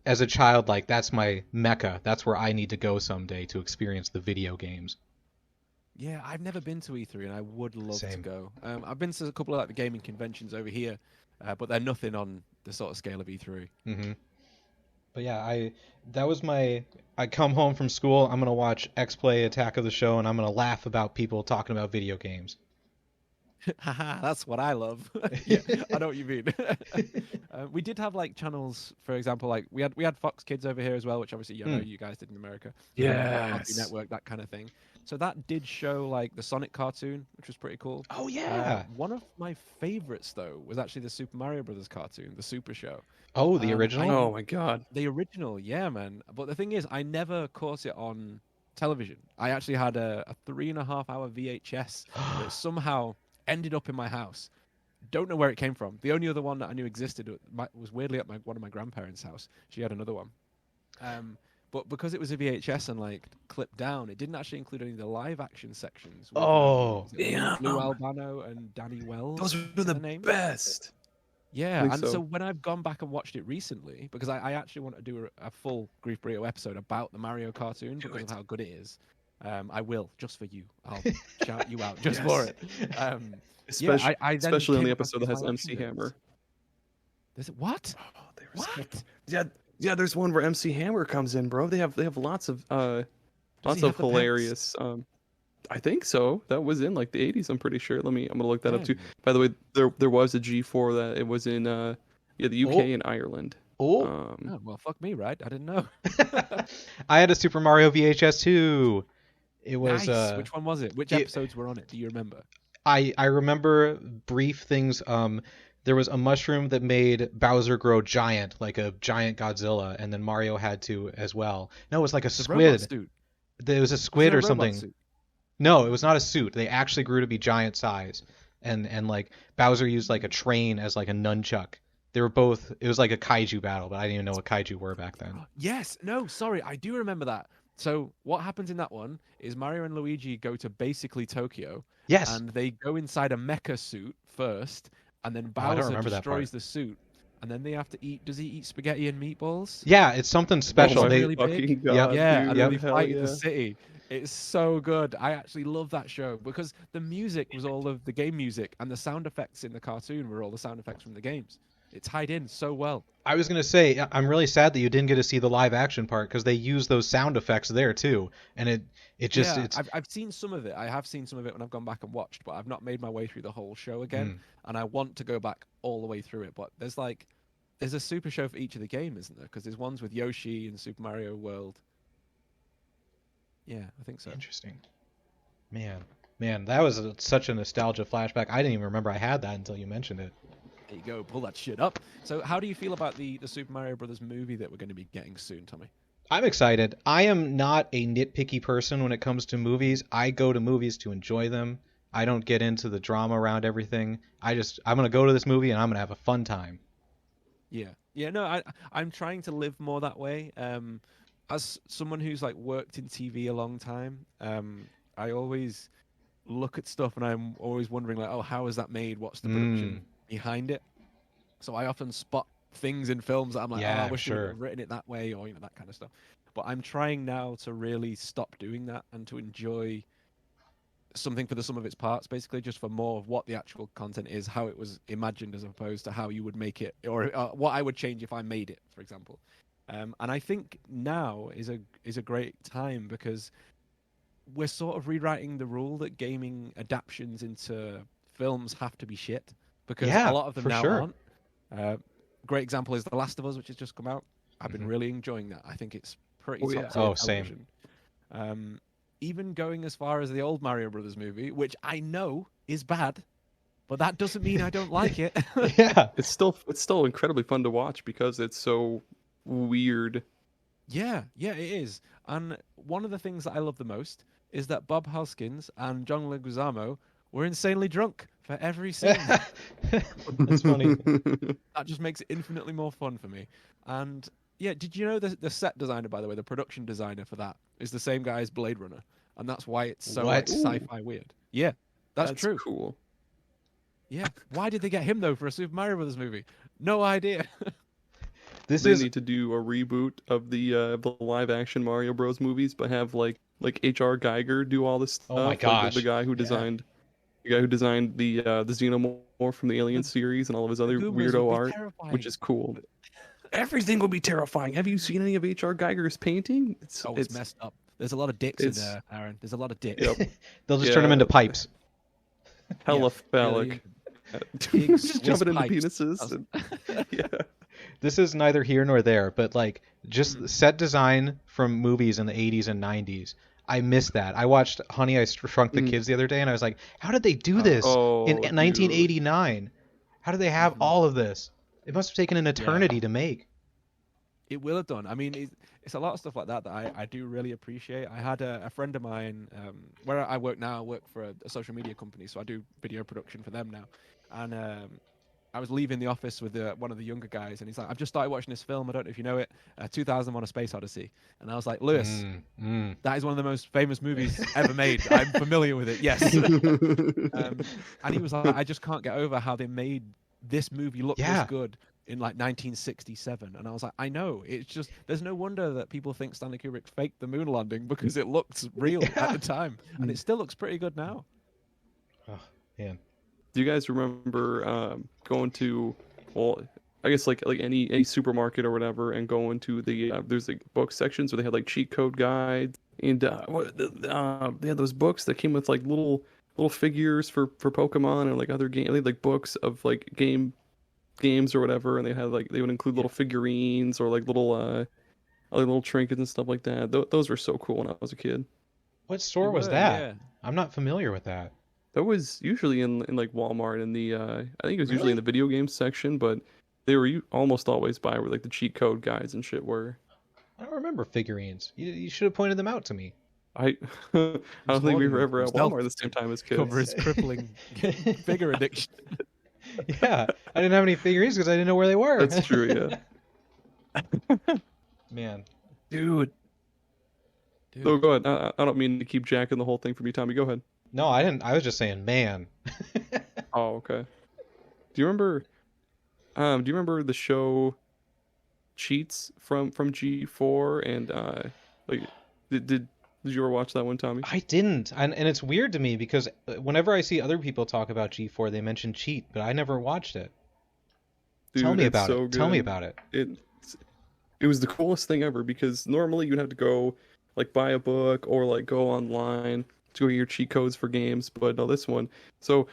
as a child, like that's my mecca. That's where I need to go someday to experience the video games. Yeah, I've never been to E3 and I would love to Same. go. I've been to a couple of like the gaming conventions over here, but they're nothing on the sort of scale of E3. Mm-hmm. But yeah, I come home from school, I'm gonna watch X-Play Attack of the Show, and I'm gonna laugh about people talking about video games. Haha, that's what I love. Yeah, I know what you mean. We did have like channels, for example, like we had Fox Kids over here as well, which obviously you guys did in America. Yes. Cartoon Network, that kind of thing. So that did show like the Sonic cartoon, which was pretty cool. Oh yeah. One of my favorites though was actually the Super Mario Brothers cartoon, the Super Show. Oh, the original? Oh my god. The original, yeah, man. But the thing is, I never caught it on television. I actually had a 3.5-hour VHS that somehow ended up in my house. Don't know where it came from. The only other one that I knew existed was weirdly at one of my grandparents' house. She had another one. But because it was a VHS and like clipped down, it didn't actually include any of the live action sections. With, damn. Lou Albano and Danny Wells. Those were the names. best. Yeah, think and so. so when I've gone back and watched it recently, because I actually want to do a full Grief Burrito episode about the Mario cartoon because of how good it is. I will, just for you. I'll shout you out just for it. Especially, I then especially on came the across episode that has live MC action Hammer. Is it what? Oh, they were What? Yeah, there's one where MC Hammer comes in, bro. They have lots of he have the pants? hilarious. I think so. That was in like the 80s. I'm pretty sure. I'm gonna look that up too. By the way, there was a G4 that it was in the UK and Ireland. Oh, well, fuck me, right? I didn't know. I had a Super Mario VHS too. It was Nice. Which one was it? Which episodes were on it? Do you remember? I remember brief things. There was a mushroom that made Bowser grow giant, like a giant Godzilla, and then Mario had to as well. No, it was like a squid. There was a squid or something. Suit? No, it was not a suit. They actually grew to be giant size, and like Bowser used like a train as like a nunchuck. They were both. It was like a kaiju battle, but I didn't even know what kaiju were back then. Yes. No. Sorry, I do remember that. So what happens in that one is Mario and Luigi go to basically Tokyo. Yes. And they go inside a mecha suit first, and then Bowser destroys the suit, and then they have to eat. Does he eat spaghetti and meatballs? Yeah, it's something special. Oh, they really big? God, yeah, dude, and then they hell fight yeah. in the city. It's so good. I actually love that show because the music was all of the game music, and the sound effects in the cartoon were all the sound effects from the games. It tied in so well. I was gonna say, I'm really sad that you didn't get to see the live action part because they use those sound effects there too, and it's I've seen some of it. I have seen some of it when I've gone back and watched, but I've not made my way through the whole show again, and I want to go back all the way through it. But there's a super show for each of the game, isn't there? Because there's ones with Yoshi and Super Mario World. Yeah, I think so. Interesting. Man, that was such a nostalgia flashback. I didn't even remember I had that until you mentioned it. There you go, pull that shit up. So how do you feel about the Super Mario Brothers movie that we're going to be getting soon, Tommy? I'm excited. I am not a nitpicky person when it comes to movies. I go to movies to enjoy them. I don't get into the drama around everything. I'm going to go to this movie and I'm going to have a fun time. Yeah, no, I'm trying to live more that way. As someone who's like worked in TV a long time, I always look at stuff and I'm always wondering like, oh, how is that made? What's the production behind it? So I often spot things in films that I'm like, I wish we would have written it that way, or that kind of stuff. But I'm trying now to really stop doing that and to enjoy something for the sum of its parts, basically, just for more of what the actual content is, how it was imagined, as opposed to how you would make it, or what I would change if I made it, for example. And I think now is a great time because we're sort of rewriting the rule that gaming adaptations into films have to be shit, because a lot of them now aren't. Great example is The Last of Us, which has just come out. I've been really enjoying that. I think it's pretty top same. Even going as far as the old Mario Brothers movie, which I know is bad, but that doesn't mean I don't like it. Yeah, it's still incredibly fun to watch because it's so weird. Yeah, it is. And one of the things that I love the most is that Bob Hoskins and John Leguizamo were insanely drunk for every scene. That's funny. That just makes it infinitely more fun for me. And yeah, did you know the set designer, by the way, the production designer for that is the same guy as Blade Runner, and that's why it's so like, sci-fi weird. Yeah, that's true. Cool. Yeah, why did they get him though for a Super Mario Brothers movie? No idea. They need to do a reboot of the live action Mario Bros movies, but have like H.R. Geiger do all this stuff. Oh my gosh! Like the guy who designed the Xenomorph from the Alien series and all of his other weirdo art, which is cool. Everything will be terrifying. Have you seen any of H.R. Geiger's painting? It's messed up. There's a lot of dicks in there, Aaron. There's a lot of dicks. Yep. They'll just turn them into pipes. Hella phallic. Just jumping into penises. This is neither here nor there, but like just set design from movies in the 80s and 90s. I miss that. I watched Honey, I Shrunk the Kids the other day, and I was like, how did they do this in 1989? How did they have all of this? It must have taken an eternity to make. It will have done. I mean, it's a lot of stuff like that I do really appreciate. I had a friend of mine, where I work now, I work for a social media company, so I do video production for them now. And I was leaving the office with one of the younger guys, and he's like, I've just started watching this film, I don't know if you know it, 2001: A Space Odyssey. And I was like, Lewis, that is one of the most famous movies ever made. I'm familiar with it, yes. And he was like, I just can't get over how they made this movie look this good in like 1967. And I was like, I know, it's just, there's no wonder that people think Stanley Kubrick faked the moon landing, because it looked real at the time, and it still looks pretty good now. Oh man. Do you guys remember going to, well, I guess like any supermarket or whatever, and going to the there's like book sections where they had like cheat code guides, and they had those books that came with like little figures for Pokemon and like other games. They had like books of like games or whatever, and they would include little figurines or like little trinkets and stuff like that. Those were so cool when I was a kid. What store was that? Yeah. I'm not familiar with that. That was usually in like Walmart, and I think it was usually in the video games section, but they were almost always by where like the cheat code guides and shit were. I don't remember figurines. You should have pointed them out to me. I don't think we were ever at Walmart at the same time as kids. Cover his crippling figure addiction. Yeah, I didn't have any figurines because I didn't know where they were. That's true, yeah. Man. Dude. So go ahead. I don't mean to keep jacking the whole thing from you, Tommy. Go ahead. No, I didn't. I was just saying, man. Oh, okay. Do you remember the show Cheats from G4 and like did you ever watch that one, Tommy? I didn't. And it's weird to me because whenever I see other people talk about G4, they mention Cheat, but I never watched it. Dude, Tell me it's about so it. Tell me good. about it. It was the coolest thing ever because normally you'd have to go like buy a book or like go online to get your cheat codes for games, but no, this one. So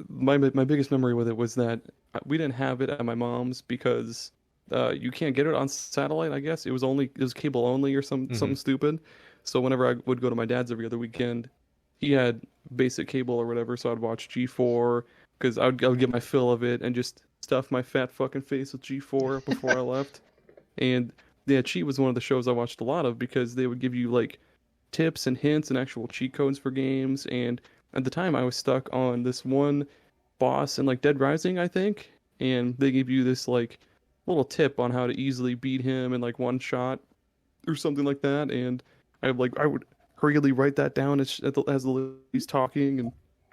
my biggest memory with it was that we didn't have it at my mom's because you can't get it on satellite, I guess. It was cable only or something stupid. So whenever I would go to my dad's every other weekend, he had basic cable or whatever, so I'd watch G4 because I would get my fill of it and just stuff my fat fucking face with G4 before I left. And yeah, Cheat was one of the shows I watched a lot of because they would give you like tips and hints and actual cheat codes for games. And at the time, I was stuck on this one boss in like Dead Rising, I think, and they give you this like little tip on how to easily beat him in like one shot or something like that. And I would hurriedly write that down as he's talking. And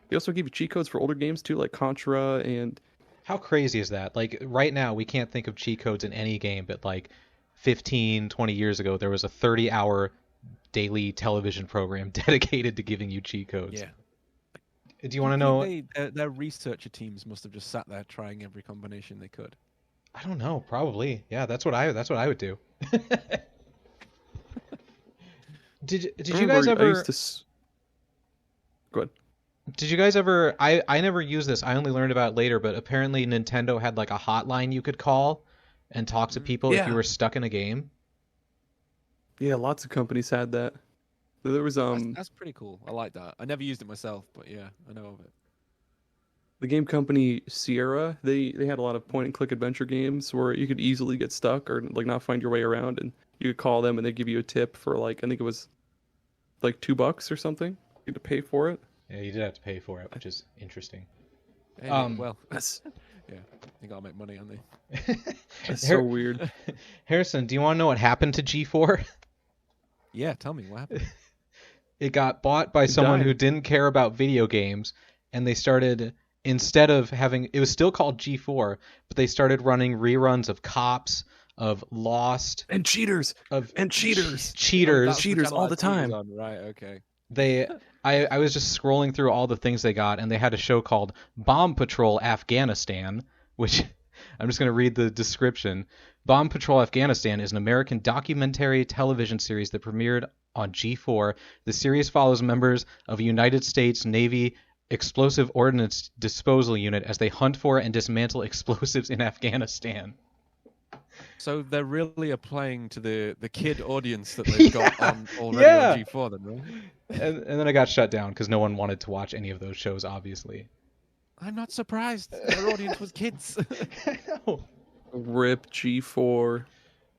they also give you cheat codes for older games too, like Contra and. How crazy is that? Like right now, we can't think of cheat codes in any game, but like 15, 20 years ago, there was a 30-hour daily television program dedicated to giving you cheat codes. Yeah. Do you want to know? Their researcher teams must have just sat there trying every combination they could. I don't know. Probably. Yeah, that's what I would do. Did you guys ever? Go ahead. Did you guys ever? I never used this. I only learned about it later. But apparently, Nintendo had like a hotline you could call and talk to people if you were stuck in a game. Yeah, lots of companies had that. There was That's pretty cool. I like that. I never used it myself, but yeah, I know of it. The game company Sierra, they had a lot of point and click adventure games where you could easily get stuck or like not find your way around, and you could call them and they give you a tip for like I think it was like $2 or something. You had to pay for it. Yeah, you did have to pay for it, which is interesting. Hey, well, That's yeah, they gotta make money, aren't they? that's so weird. Harrison, do you want to know what happened to G4? Yeah, tell me what happened. It got bought by someone who didn't care about video games, and they started, instead of having, it was still called G4, but they started running reruns of Cops, of Lost, and cheaters, cheaters all the time. Right, okay. I was just scrolling through all the things they got, and they had a show called Bomb Patrol Afghanistan, which I'm just going to read the description. Bomb Patrol Afghanistan is an American documentary television series that premiered on G4. The series follows members of a United States Navy Explosive Ordnance Disposal Unit as they hunt for and dismantle explosives in Afghanistan. So they're really applying to the kid audience that they've got on already on G4 then, right? And then I got shut down because no one wanted to watch any of those shows, obviously. I'm not surprised. Their audience was kids. I know. RIP G4.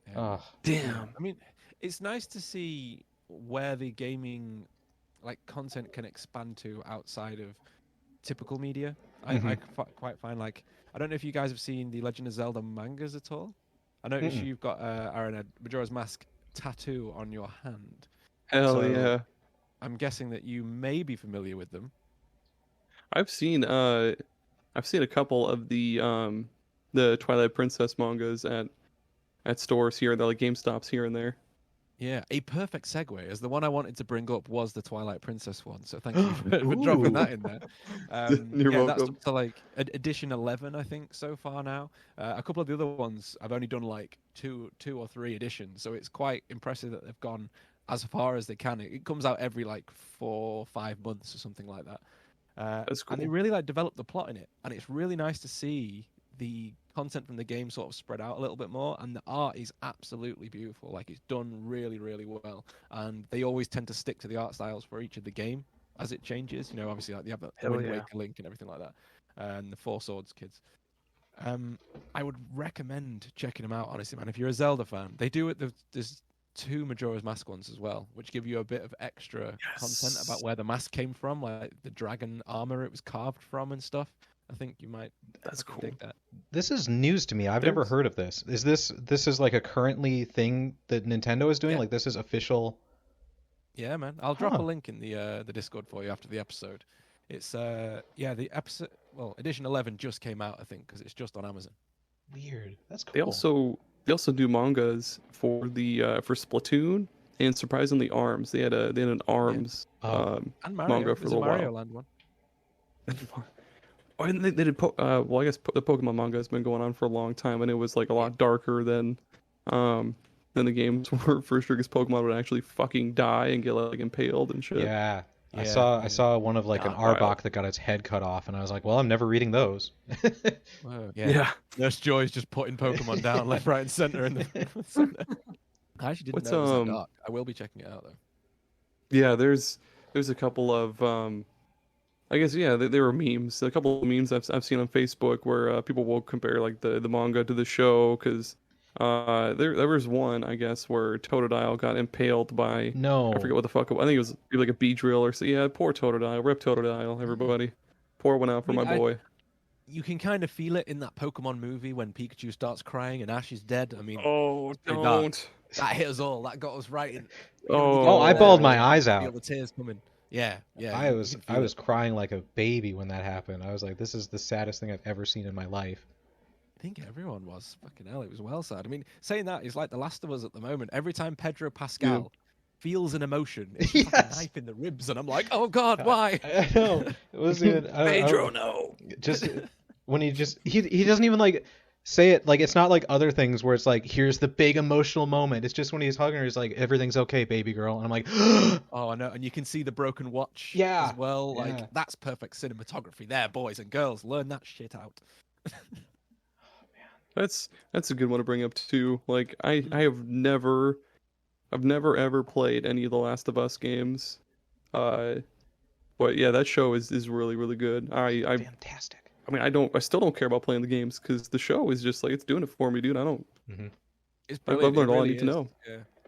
Yeah. Oh. Damn. I mean, it's nice to see where the gaming like content can expand to outside of typical media. I quite find like I don't know if you guys have seen the Legend of Zelda mangas at all. I noticed you've got Aaron, a Majora's Mask tattoo on your hand. Hell yeah. I'm guessing that you may be familiar with them. I've seen a couple of the Twilight Princess mangas at stores here, like GameStops here and there. Yeah, a perfect segue, as the one I wanted to bring up was the Twilight Princess one. So thank you for dropping that in there. You're welcome. That's up to like edition 11, I think, so far now. A couple of the other ones I've only done like two or three editions, so it's quite impressive that they've gone as far as they can. It comes out every like 4 or 5 months or something like that. That's cool. And they really like develop the plot in it, and it's really nice to see the content from the game sort of spread out a little bit more, and the art is absolutely beautiful. Like, it's done really, really well, and they always tend to stick to the art styles for each of the game as it changes. You know, obviously, like, they have the Wind Waker Link and everything like that, and the Four Swords kids. I would recommend checking them out, honestly, man. If you're a Zelda fan, they do it. There's 2 Majora's Mask ones as well, which give you a bit of extra content about where the mask came from, like the dragon armor it was carved from and stuff. I think you might. That's cool. Dig that. This is news to me. I've never heard of this. Is this is like a currently thing that Nintendo is doing? Yeah. Like this is official? Yeah, man. I'll drop a link in the Discord for you after the episode. It's the episode. Well, edition 11 just came out, I think, because it's just on Amazon. Weird. That's cool. They also do mangas for the for Splatoon and surprisingly ARMS. They had an ARMS and Mario. manga for a little Mario while. Land one. Oh, and they did. Well, I guess the Pokemon manga has been going on for a long time, and it was like a lot darker than the games were for sure. Because Pokemon would actually fucking die and get like impaled and shit. Yeah. I Yeah. saw one of like an Wild. Arbok that got its head cut off, and I was like, well, I'm never reading those. Whoa, Yeah. Nurse Joy's just putting Pokemon down left, right, and center in the. I actually didn't know it was that dark. I will be checking it out though. Yeah, there's a couple of I guess there were memes. A couple of memes I've seen on Facebook where people will compare like the manga to the show because there was one I guess where Totodile got impaled by I forget what the fuck I think it was like a Beedrill or so. Yeah, poor Totodile, rip Totodile, everybody. Pour one out for my boy. You can kind of feel it in that Pokemon movie when Pikachu starts crying and Ash is dead. I mean, oh, don't. That hit us all. That got us right in. Oh, I bawled my eyes out. Feel the tears coming. Yeah. I was crying like a baby when that happened. I was like, this is the saddest thing I've ever seen in my life. I think everyone was. Fucking hell, it was well sad. I mean, saying that is like The Last of Us at the moment. Every time Pedro Pascal feels an emotion, it's just like a knife in the ribs, and I'm like, oh god, why? I know. It wasn't even Pedro, no. Just when he doesn't even like say it, like it's not like other things where it's like here's the big emotional moment. It's just when he's hugging her, he's like everything's okay, baby girl, and I'm like, oh, I know, and you can see the broken watch as well. Like that's perfect cinematography there, boys and girls. Learn that shit out. That's a good one to bring up too. Like I have never ever played any of the Last of Us games. But yeah, that show is really really good. Fantastic. I mean, I still don't care about playing the games because the show is just like it's doing it for me, dude. I don't. Mm-hmm. It's I've learned all I need to know.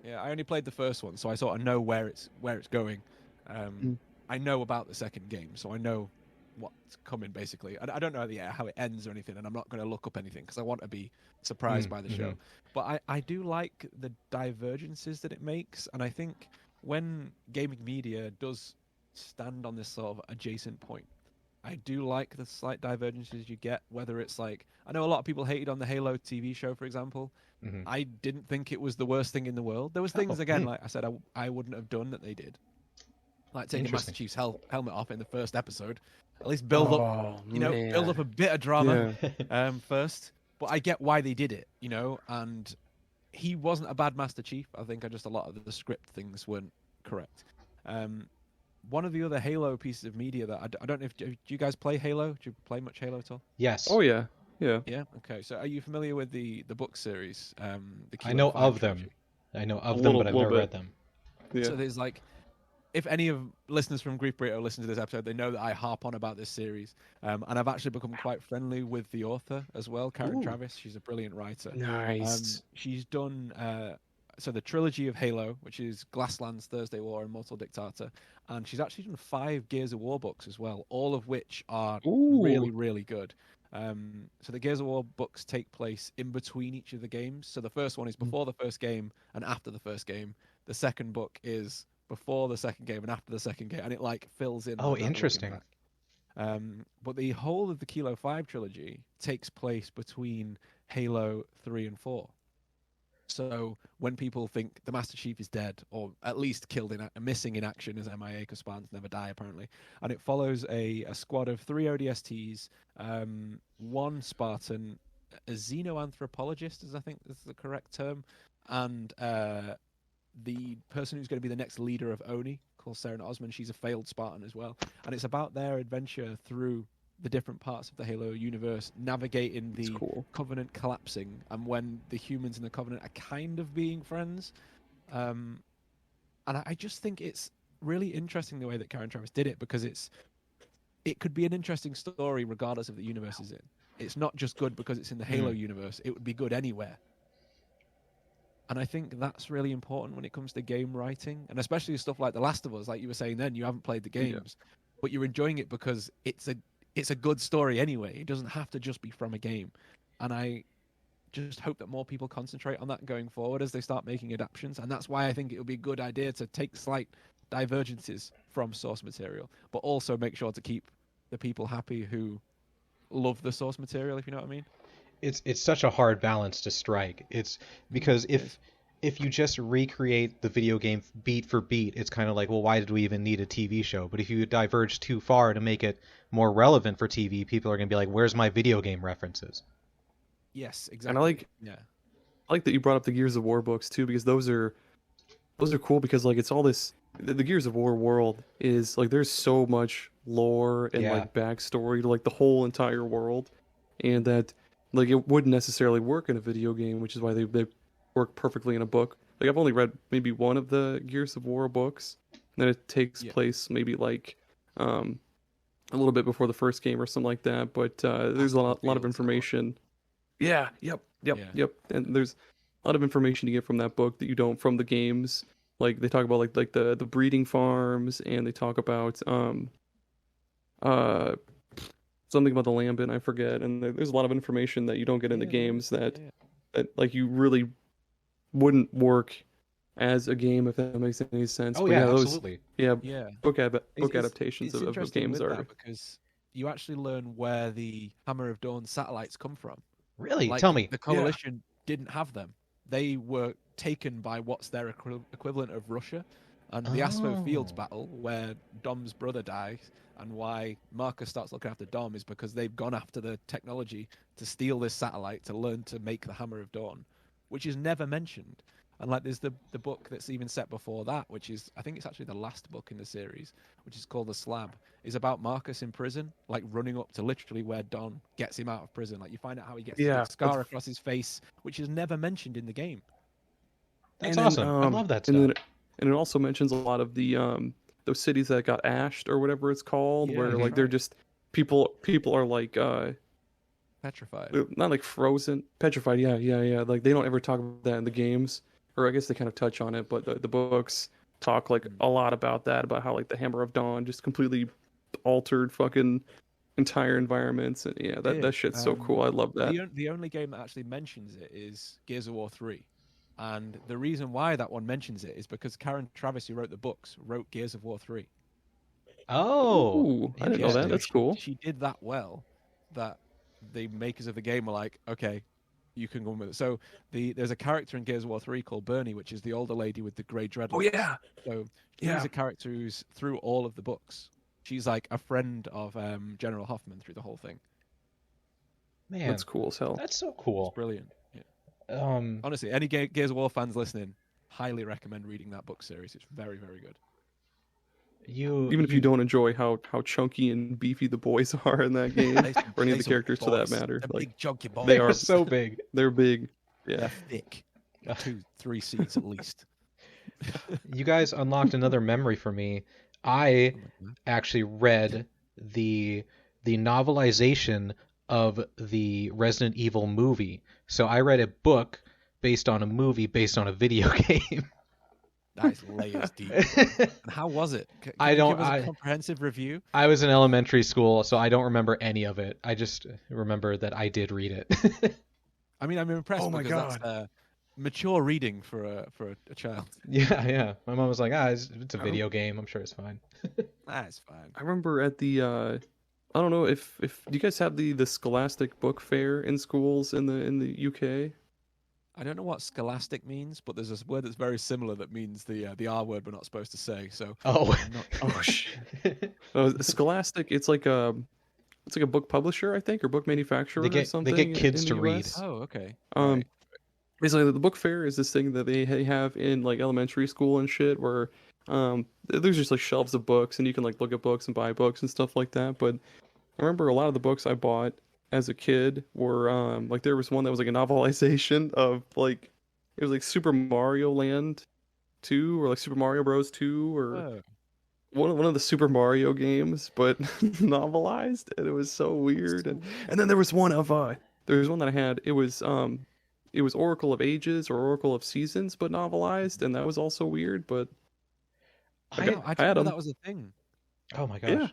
Yeah. I only played the first one, so I sort of know where it's going. I know about the second game, so I know what's coming basically. I don't know how it ends or anything, and I'm not going to look up anything because I want to be surprised by the show. But I do like the divergences that it makes, and I think when gaming media does stand on this sort of adjacent point, I do like the slight divergences you get, whether it's like, I know a lot of people hated on the Halo TV show, for example. I didn't think it was the worst thing in the world. There was things, again, like I said, I wouldn't have done that they did. Like taking Master Chief's helmet off in the first episode. At least build up a bit of drama first. But I get why they did it, and he wasn't a bad Master Chief. I think just a lot of the script things weren't correct. One of the other Halo pieces of media that I don't know if do you guys play Halo? Do you play much Halo at all? Yes. Oh yeah. Yeah. Okay. So are you familiar with the book series? I know of them. I know of them, but I've never read them. Yeah. So there's like, if any of listeners from Grief Burrito listen to this episode, they know that I harp on about this series, and I've actually become quite friendly with the author as well, Karen Travis. She's a brilliant writer. Nice. She's done so the trilogy of Halo, which is Glasslands, Thursday War, and Mortal Dictator, and she's actually done 5 Gears of War books as well, all of which are really, really good. So the Gears of War books take place in between each of the games. So the first one is before the first game and after the first game. The second book is before the second game and after the second game, and it like fills in. Oh, interesting. But the whole of the Kilo 5 trilogy takes place between Halo 3 and 4. So when people think the Master Chief is dead, or at least killed missing in action as MIA, because Spartans never die apparently, and it follows a squad of 3 ODSTs, 1 Spartan, a xenoanthropologist, as I think is the correct term, and the person who's going to be the next leader of Oni, called Saren Osman. She's a failed Spartan as well, and it's about their adventure through the different parts of the Halo universe, navigating the Covenant collapsing, and when the humans and the Covenant are kind of being friends. And I just think it's really interesting the way that Karen Travis did it, because it could be an interesting story regardless of the universe it's in. It's not just good because it's in the Halo universe. It would be good anywhere. And I think that's really important when it comes to game writing, and especially stuff like The Last of Us. Like you were saying then, you haven't played the games, but you're enjoying it because it's a good story anyway. It doesn't have to just be from a game. And I just hope that more people concentrate on that going forward as they start making adaptations. And that's why I think it would be a good idea to take slight divergences from source material, but also make sure to keep the people happy who love the source material, if you know what I mean. It's such a hard balance to strike. It's because if if you just recreate the video game beat for beat, it's kind of like, well, why did we even need a TV show? But if you diverge too far to make it more relevant for TV, people are going to be like, where's my video game references? Yes, exactly. And I like that you brought up the Gears of War books too, because those are cool, because like it's all this, the Gears of War world is like, there's so much lore and like backstory to like the whole entire world, and that like it wouldn't necessarily work in a video game, which is why they work perfectly in a book. Like I've only read maybe one of the Gears of War books, and then it takes place maybe like a little bit before the first game or something like that, but there's a lot of information. Yeah, yep. And there's a lot of information you get from that book that you don't from the games. Like they talk about like the breeding farms, and they talk about something about the lambent, I forget. And there's a lot of information that you don't get in the games that like you really wouldn't work as a game, if that makes any sense. Oh, but yeah, absolutely. Book adaptations of games are, because you actually learn where the Hammer of Dawn satellites come from. Really? Tell me. The Coalition didn't have them. They were taken by what's their equivalent of Russia. And the Aspo Fields battle, where Dom's brother dies, and why Marcus starts looking after Dom, is because they've gone after the technology to steal this satellite to learn to make the Hammer of Dawn, which is never mentioned. And like there's the book that's even set before that, which is, I think it's actually the last book in the series, which is called The Slab, is about Marcus in prison, like running up to literally where Don gets him out of prison. Like you find out how he gets a scar across his face, which is never mentioned in the game. That's awesome. I love that stuff. And it also mentions a lot of the those cities that got ashed or whatever it's called, where like they're just people are like petrified. Not like frozen, petrified. Yeah. Like they don't ever talk about that in the games, or I guess they kind of touch on it, but the books talk like a lot about that, about how like the Hammer of Dawn just completely altered fucking entire environments, and that shit's so cool. I love that. The only game that actually mentions it is Gears of War 3. And the reason why that one mentions it is because Karen Travis, who wrote the books, wrote Gears of War 3. Oh, ooh, I didn't know that. That's cool. She did that well that the makers of the game were like, okay, you can go on with it. So there's a character in Gears of War 3 called Bernie, which is the older lady with the grey dreadlocks. Oh, yeah. So she's a character who's through all of the books. She's like a friend of General Hoffman through the whole thing. Man, that's cool as hell. That's so cool. It's brilliant. Honestly, any Gears of War fans listening, highly recommend reading that book series. It's very, very good. Even if you don't enjoy how chunky and beefy the boys are in that game, or any of the characters for that matter, like, big chunky boys. They are so big. They're big. Yeah, they're thick. 2-3 seats at least. You guys unlocked another memory for me. I actually read the novelization of the Resident Evil movie. So I read a book based on a movie based on a video game. Nice layers deep. And how was it? Can you give us a comprehensive review? I was in elementary school, so I don't remember any of it. I just remember that I did read it. I mean, I'm impressed because that's mature reading for a child. Yeah. My mom was like, it's a video game. I'm sure it's fine. That's fine. I remember at the I don't know if do you guys have the Scholastic Book Fair in schools in the UK? I don't know what scholastic means, but there's a word that's very similar that means the R word we're not supposed to say. So shit. Scholastic, it's like a book publisher, I think, or book manufacturer or something. They get kids to read. Oh, okay. Basically, the book fair is this thing that they have in like elementary school and shit, where there's just like shelves of books, and you can like look at books and buy books and stuff like that. But I remember a lot of the books I bought as a kid were like, there was one that was like a novelization of like, it was like Super Mario Land 2 or like Super Mario Bros 2 or one of the Super Mario games, but novelized, and it was so weird. And then there was one that I had. It was Oracle of Ages or Oracle of Seasons, but novelized, and that was also weird. But I had them. That was a thing. Oh my gosh. Yeah.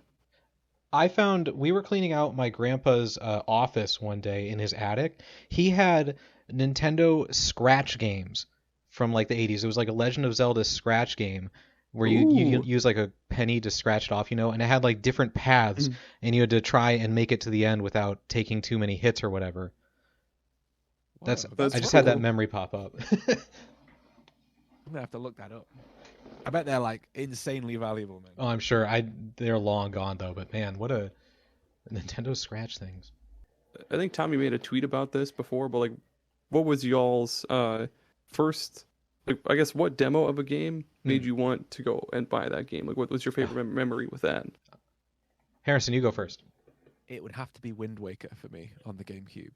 We were cleaning out my grandpa's office one day in his attic. He had Nintendo Scratch games from like the 80s. It was like a Legend of Zelda Scratch game where you use like a penny to scratch it off, and it had like different paths, and you had to try and make it to the end without taking too many hits or whatever. Wow, I just had that memory pop up. I'm gonna have to look that up. I bet they're like insanely valuable, man. Oh, I'm sure. They're long gone though. But man, what a Nintendo scratch things. I think Tommy made a tweet about this before, but like, what was y'all's first? Like, I guess what demo of a game made you want to go and buy that game? Like, what was your favorite memory with that? Harrison, you go first. It would have to be Wind Waker for me on the GameCube.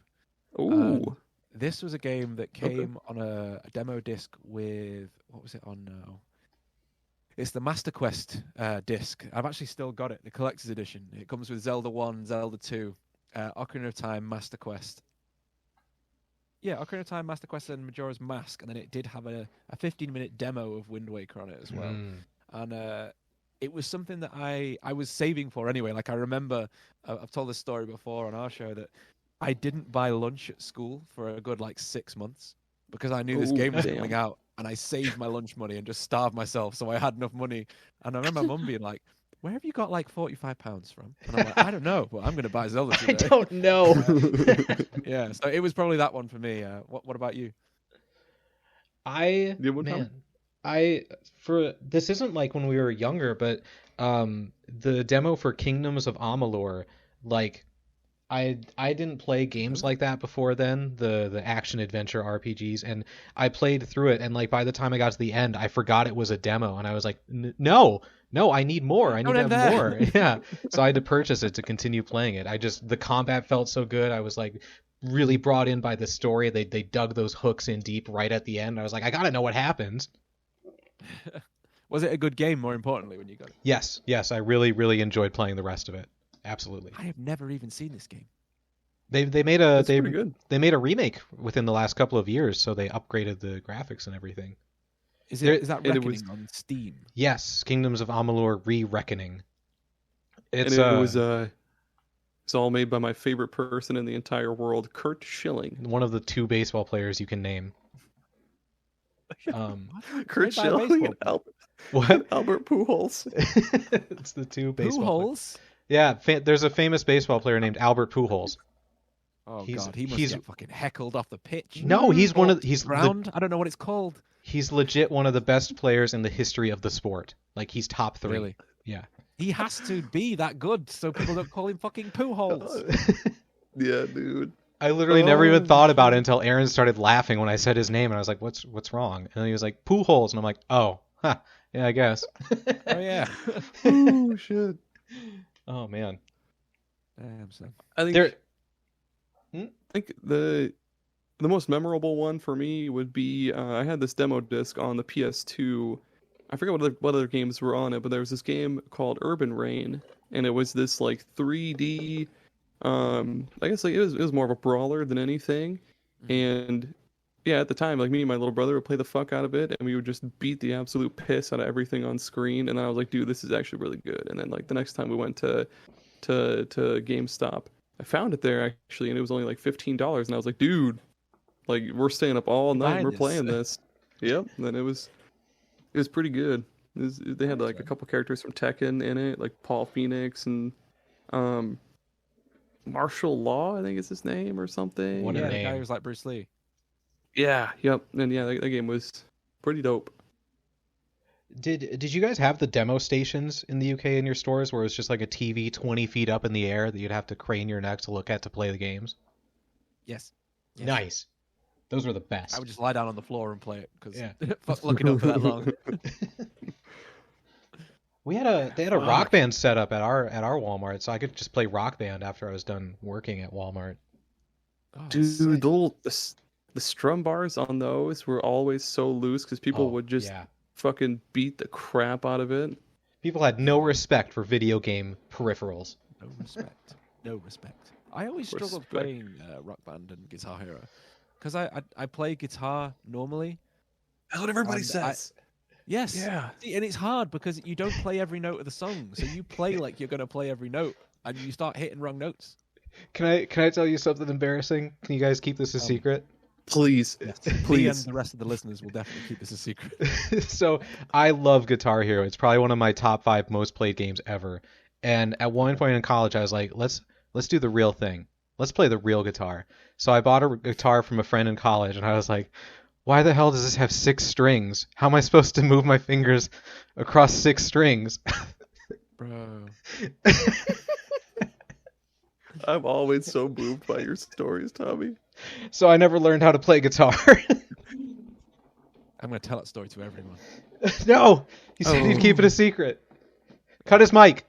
Ooh. This was a game that came on a demo disc with, what was it on now? It's the Master Quest disc. I've actually still got it, the collector's edition. It comes with Zelda 1, Zelda 2, Ocarina of Time, Master Quest. Yeah, Ocarina of Time, Master Quest, and Majora's Mask. And then it did have a 15-minute demo of Wind Waker on it as well. And it was something that I was saving for anyway. Like, I remember, I've told this story before on our show, that I didn't buy lunch at school for a good, 6 months because I knew this game was coming out. And I saved my lunch money and just starved myself so I had enough money. And I remember my mum being like, where have you got £45 from? And I'm like, I don't know, but I'm going to buy Zelda today. I don't know. Yeah, so it was probably that one for me. What about you? This isn't like when we were younger, but the demo for Kingdoms of Amalur, like, I didn't play games like that before then, the action adventure RPGs, and I played through it, and like by the time I got to the end, I forgot it was a demo, and I was like, no, I need more. I need to have more. Yeah. So I had to purchase it to continue playing it. The combat felt so good. I was like really brought in by the story. They dug those hooks in deep right at the end. I was like, I gotta know what happens. Was it a good game, more importantly, when you got it? Yes. I really, really enjoyed playing the rest of it. Absolutely. I have never even seen this game. They made a remake within the last couple of years, so they upgraded the graphics and everything. Is that Reckoning on Steam? Yes, Kingdoms of Amalur: Re-Reckoning. It's all made by my favorite person in the entire world, Kurt Schilling. One of the 2 baseball players you can name. Kurt Schilling and Albert Pujols. It's the 2 baseball Pujols? Yeah, there's a famous baseball player named Albert Pujols. Oh God, he must get fucking heckled off the pitch. No, he's ground. I don't know what it's called. He's legit one of the best players in the history of the sport. Like, he's top 3. Really? Yeah. He has to be that good so people don't call him fucking Pujols. Yeah, dude. I literally never even thought about it until Aaron started laughing when I said his name, and I was like, "What's wrong?" And then he was like, "Pujols," and I'm like, "Oh, huh, yeah, I guess." Oh yeah. Oh shit. Oh man. Damn son. I think the most memorable one for me would be I had this demo disc on the PS2. I forget what other games were on it, but there was this game called Urban Reign, and it was this like 3D. I guess like it was more of a brawler than anything, and yeah, at the time, like me and my little brother would play the fuck out of it, and we would just beat the absolute piss out of everything on screen. And then I was like, dude, this is actually really good. And then like the next time we went to GameStop, I found it there actually, and it was only like $15. And I was like, dude, like we're staying up all night and we're playing this. Yep. And then it was pretty good. They had like a couple characters from Tekken in it, like Paul Phoenix and Martial Law, I think is his name or something. What a name. The guy who was like Bruce Lee. Yeah, yep. And yeah, that game was pretty dope. Did you guys have the demo stations in the UK in your stores where it was just like a TV 20 feet up in the air that you'd have to crane your neck to look at to play the games? Yes. Nice. Those were the best. I would just lie down on the floor and play it because fuck looking up for that long. They had a Rock Band set up at our Walmart, so I could just play Rock Band after I was done working at Walmart. Oh, dude, the strum bars on those were always so loose because people would just fucking beat the crap out of it. People had no respect for video game peripherals. No respect. I always struggled playing Rock Band and Guitar Hero because I play guitar normally. That's what everybody says. Yes. Yeah. See, and it's hard because you don't play every note of the song, so you play like you're gonna play every note, and you start hitting wrong notes. Can I tell you something embarrassing? Can you guys keep this a secret? Please, please. Me and the rest of the listeners will definitely keep this a secret. So I love Guitar Hero. It's probably one of my top 5 most played games ever. And at one point in college, I was like, let's do the real thing. Let's play the real guitar. So I bought a guitar from a friend in college, and I was like, Why the hell does this have 6 strings? How am I supposed to move my fingers across 6 strings? Bro. I'm always so moved by your stories, Tommy. So I never learned how to play guitar. I'm going to tell that story to everyone. No! He said he'd keep it a secret. Cut his mic.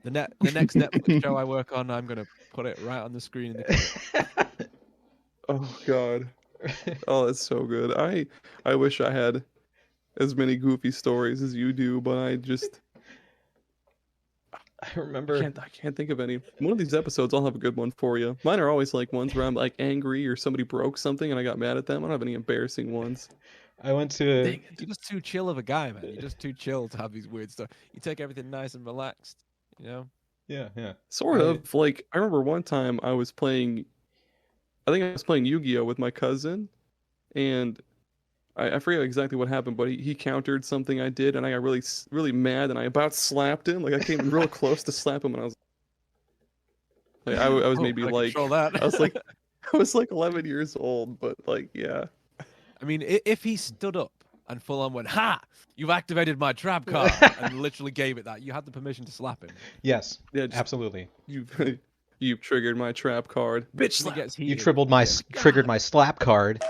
The next Netflix show I work on, I'm going to put it right on the screen. Oh, God. Oh, that's so good. I wish I had as many goofy stories as you do, but I remember. I can't think of any. One of these episodes, I'll have a good one for you. Mine are always like ones where I'm like angry or somebody broke something and I got mad at them. I don't have any embarrassing ones. I went to. You're just too chill of a guy, man. You're just too chill to have these weird stuff. You take everything nice and relaxed, you know? Yeah. Sort of. Like, I remember one time I was playing Yu-Gi-Oh! With my cousin, and I forget exactly what happened, but he countered something I did, and I got really, really mad, and I about slapped him. Like, I came real close to slap him, and I was maybe like, I was like 11 years old, but like, yeah. I mean, if he stood up and full on went, "Ha! You've activated my trap card," and literally gave it that, you had the permission to slap him. Yes, yeah, absolutely. You've triggered my trap card, bitch. Slap. You triggered my slap card.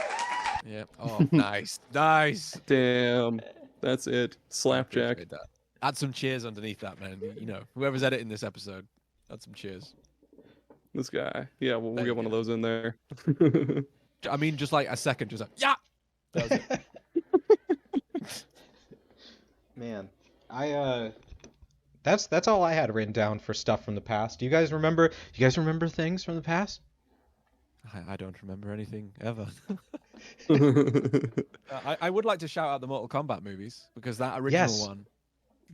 Yeah. Oh, nice. Damn, that's it. Slapjack. Add some cheers underneath that, man. You know, whoever's editing this episode, add some cheers. This guy. Yeah, we'll get one of those in there. I mean, just like a second, just like, yeah. That was it. Man, that's all I had written down for stuff from the past. Do you guys remember things from the past? I don't remember anything ever. I would like to shout out the Mortal Kombat movies, because that original one,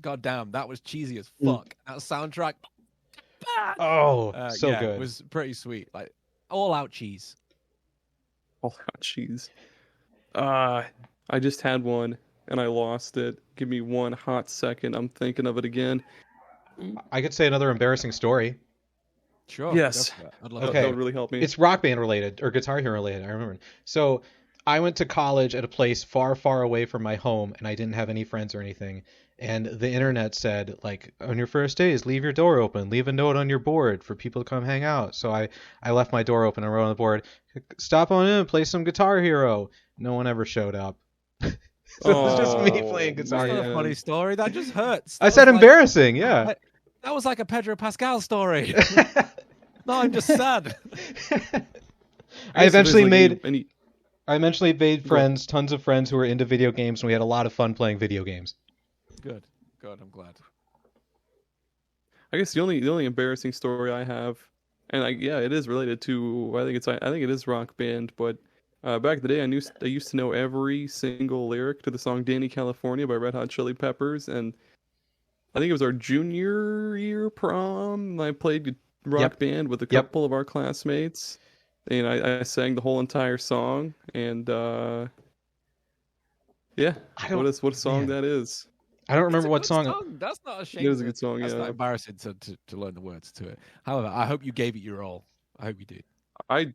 god damn, that was cheesy as fuck. That soundtrack, so good. It was pretty sweet, like all out cheese. All out cheese. I just had one and I lost it. Give me one hot second. I'm thinking of it again. I could say another embarrassing story. Sure. Yes. I'd love that would really help me. It's Rock Band related or Guitar Hero related. I remember. So I went to college at a place far, far away from my home, and I didn't have any friends or anything. And the internet said, like, on your first days, leave your door open, leave a note on your board for people to come hang out. So I left my door open and wrote on the board, stop on in, play some Guitar Hero. No one ever showed up. So it was just me playing Guitar Hero. That's not a funny story. That just hurts. I said embarrassing, yeah. That was like a Pedro Pascal story. No, I'm just sad. I eventually made friends, tons of friends who were into video games, and we had a lot of fun playing video games. Good. I'm glad. I guess the only embarrassing story I have, and it is related to I think it is Rock Band, but back in the day I used to know every single lyric to the song "Danny California" by Red Hot Chili Peppers, and I think it was our junior year prom. I played Rock Band with a couple of our classmates, and I sang the whole entire song. And what a song that is. I don't remember what song. That's not a shame. It was a good song. That's not embarrassing to learn the words to it. However, I hope you gave it your all. I hope you did. I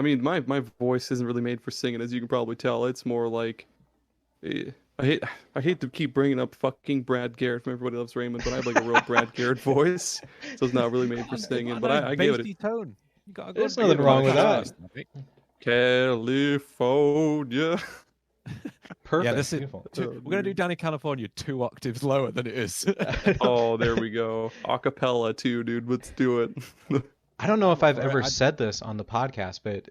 mean, my voice isn't really made for singing, as you can probably tell. It's more like I hate to keep bringing up fucking Brad Garrett from Everybody Loves Raymond, but I have like a real Brad Garrett voice, so it's not really made for singing. But I gave it. Tone. There's nothing wrong with that. California. Perfect. Yeah, this is. We're gonna do Danny California 2 octaves lower than it is. Oh, there we go. Acapella too, dude. Let's do it. I don't know if I've ever said this on the podcast, but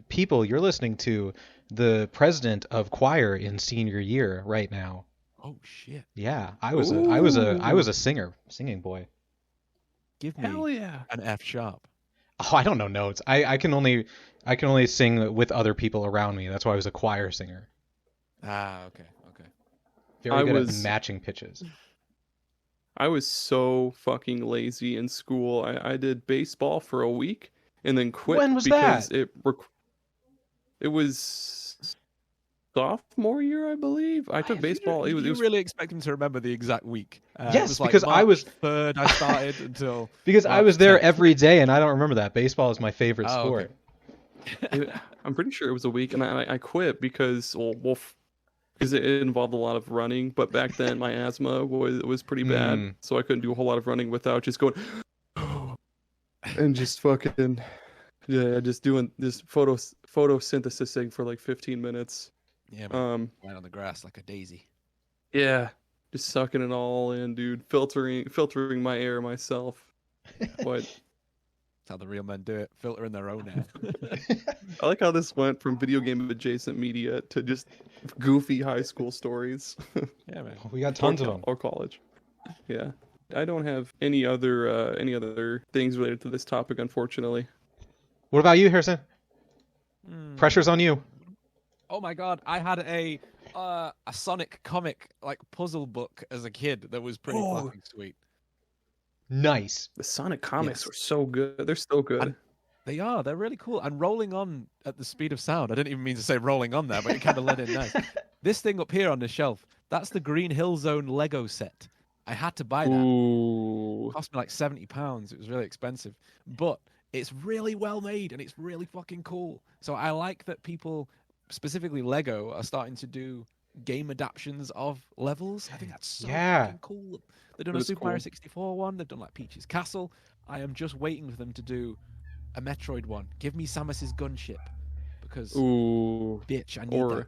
people, you're listening to the president of choir in senior year right now. Oh shit. Yeah, I was a singing boy. Give me an F sharp. Oh, I don't know notes. I can only sing with other people around me. That's why I was a choir singer. Ah, okay. Very good at matching pitches. I was so fucking lazy in school. I did baseball for a week and then quit. When was because that? It was sophomore year, I believe. I took baseball. You really expect him to remember the exact week? Yes, because I was 3rd. I started until because I was there every day, and I don't remember that. Baseball is my favorite sport. Okay. I'm pretty sure it was a week, and I quit because because it involved a lot of running. But back then, my asthma was pretty bad, so I couldn't do a whole lot of running without just going and just fucking just doing this photosynthesising for like 15 minutes. Yeah, man. Right on the grass like a daisy. Yeah, just sucking it all in, dude. Filtering my air myself. What? That's how the real men do it. Filtering their own air. I like how this went from video game adjacent media to just goofy high school stories. Yeah, man. We got tons of them. Or college. Yeah. I don't have any other things related to this topic, unfortunately. What about you, Harrison? Pressure's on you. Oh my god, I had a Sonic comic like puzzle book as a kid that was pretty fucking sweet. Nice. The Sonic comics were so good. They're still good. And they're really cool. And rolling on at the speed of sound. I didn't even mean to say rolling on there, but it kind of led in nice. This thing up here on the shelf, that's the Green Hill Zone Lego set. I had to buy that. Ooh. It cost me like £70. It was really expensive. But it's really well made and it's really fucking cool. So I like that people, specifically Lego, are starting to do game adaptions of levels. I think that's so fucking cool. They've done a Super Mario 64 one. They've done like Peach's Castle. I am just waiting for them to do a Metroid one. Give me Samus's gunship, because bitch, I need that.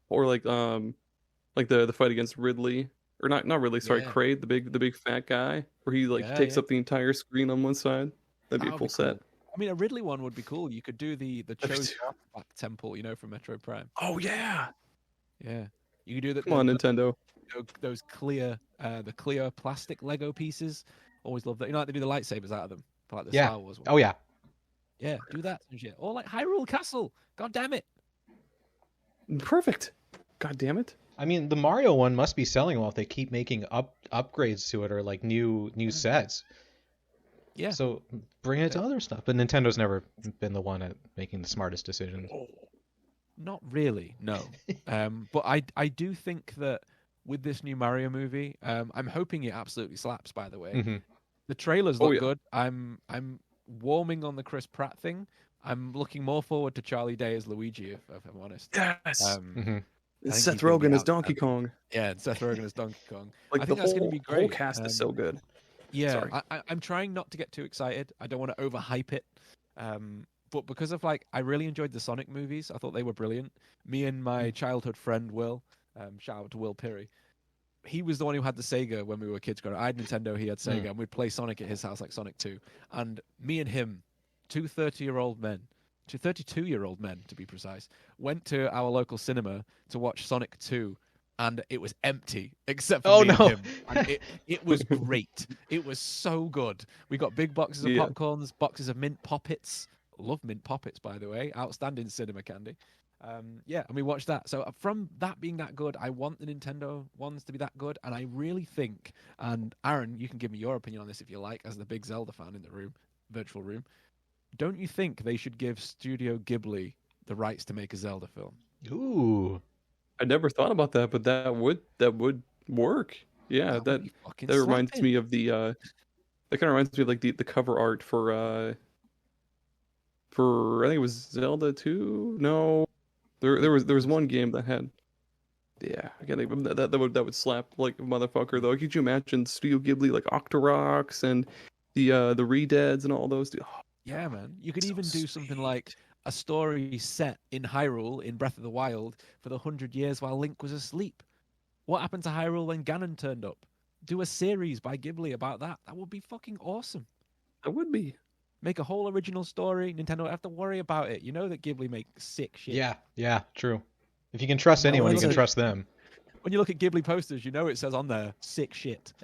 Or like the fight against Ridley, or not Ridley. Sorry, Kraid, the big fat guy, where he takes up the entire screen on one side. That'd be a full set. I mean, a Ridley one would be cool. You could do the Chosen Artifact Temple, from Metroid Prime. Oh yeah. Yeah. You could do that. Come on, Nintendo. Those clear plastic Lego pieces. Always love that. You know, like they do the lightsabers out of them, like the Star Wars one. Oh yeah. Yeah, do that and shit. Or like Hyrule Castle. God damn it. Perfect. God damn it. I mean, the Mario one must be selling well if they keep making upgrades to it, or like new sets. Yeah. So bring it to other stuff. But Nintendo's never been the one at making the smartest decisions. Not really, no. But I do think that with this new Mario movie, I'm hoping it absolutely slaps, by the way. Mm-hmm. The trailers look good. I'm warming on the Chris Pratt thing. I'm looking more forward to Charlie Day as Luigi, if I'm honest. Yes. Seth Rogen as Donkey Kong. Yeah, Seth Rogen as Donkey Kong. Like I think that's going to be great. The whole cast is so good. Yeah, I'm trying not to get too excited. I don't want to overhype it. But because of I really enjoyed the Sonic movies. I thought they were brilliant. Me and my childhood friend Will, shout out to Will Pirry. He was the one who had the Sega when we were kids growing up. I had Nintendo, he had Sega, and we'd play Sonic at his house, like Sonic 2. And me and him, two 32-year-old men to be precise, went to our local cinema to watch Sonic 2. And it was empty, except for me and him. And it was great. It was so good. We got big boxes of popcorns, boxes of mint poppets. Love mint poppets, by the way. Outstanding cinema candy. And we watched that. So from that being that good, I want the Nintendo ones to be that good. And I really think, and Aaron, you can give me your opinion on this if you like, as the big Zelda fan in the virtual room. Don't you think they should give Studio Ghibli the rights to make a Zelda film? Ooh. I never thought about that, but that would work. Yeah, that reminds me of the that kind of reminds me of like the cover art for I think it was Zelda 2. No, there was one game that had. Yeah, I can't think of that would slap like a motherfucker though. Could you imagine Studio Ghibli like Octoroks and the Re-Deads and all those? Oh, yeah, man. You could even do something like a story set in Hyrule in Breath of the Wild for the 100 years while Link was asleep. What happened to Hyrule when Ganon turned up? Do a series by Ghibli about that. That would be fucking awesome. That would be. Make a whole original story. Nintendo don't have to worry about it. You know that Ghibli make sick shit. Yeah, true. If you can trust anyone, you can trust them. When you look at Ghibli posters, you know it says on there, sick shit.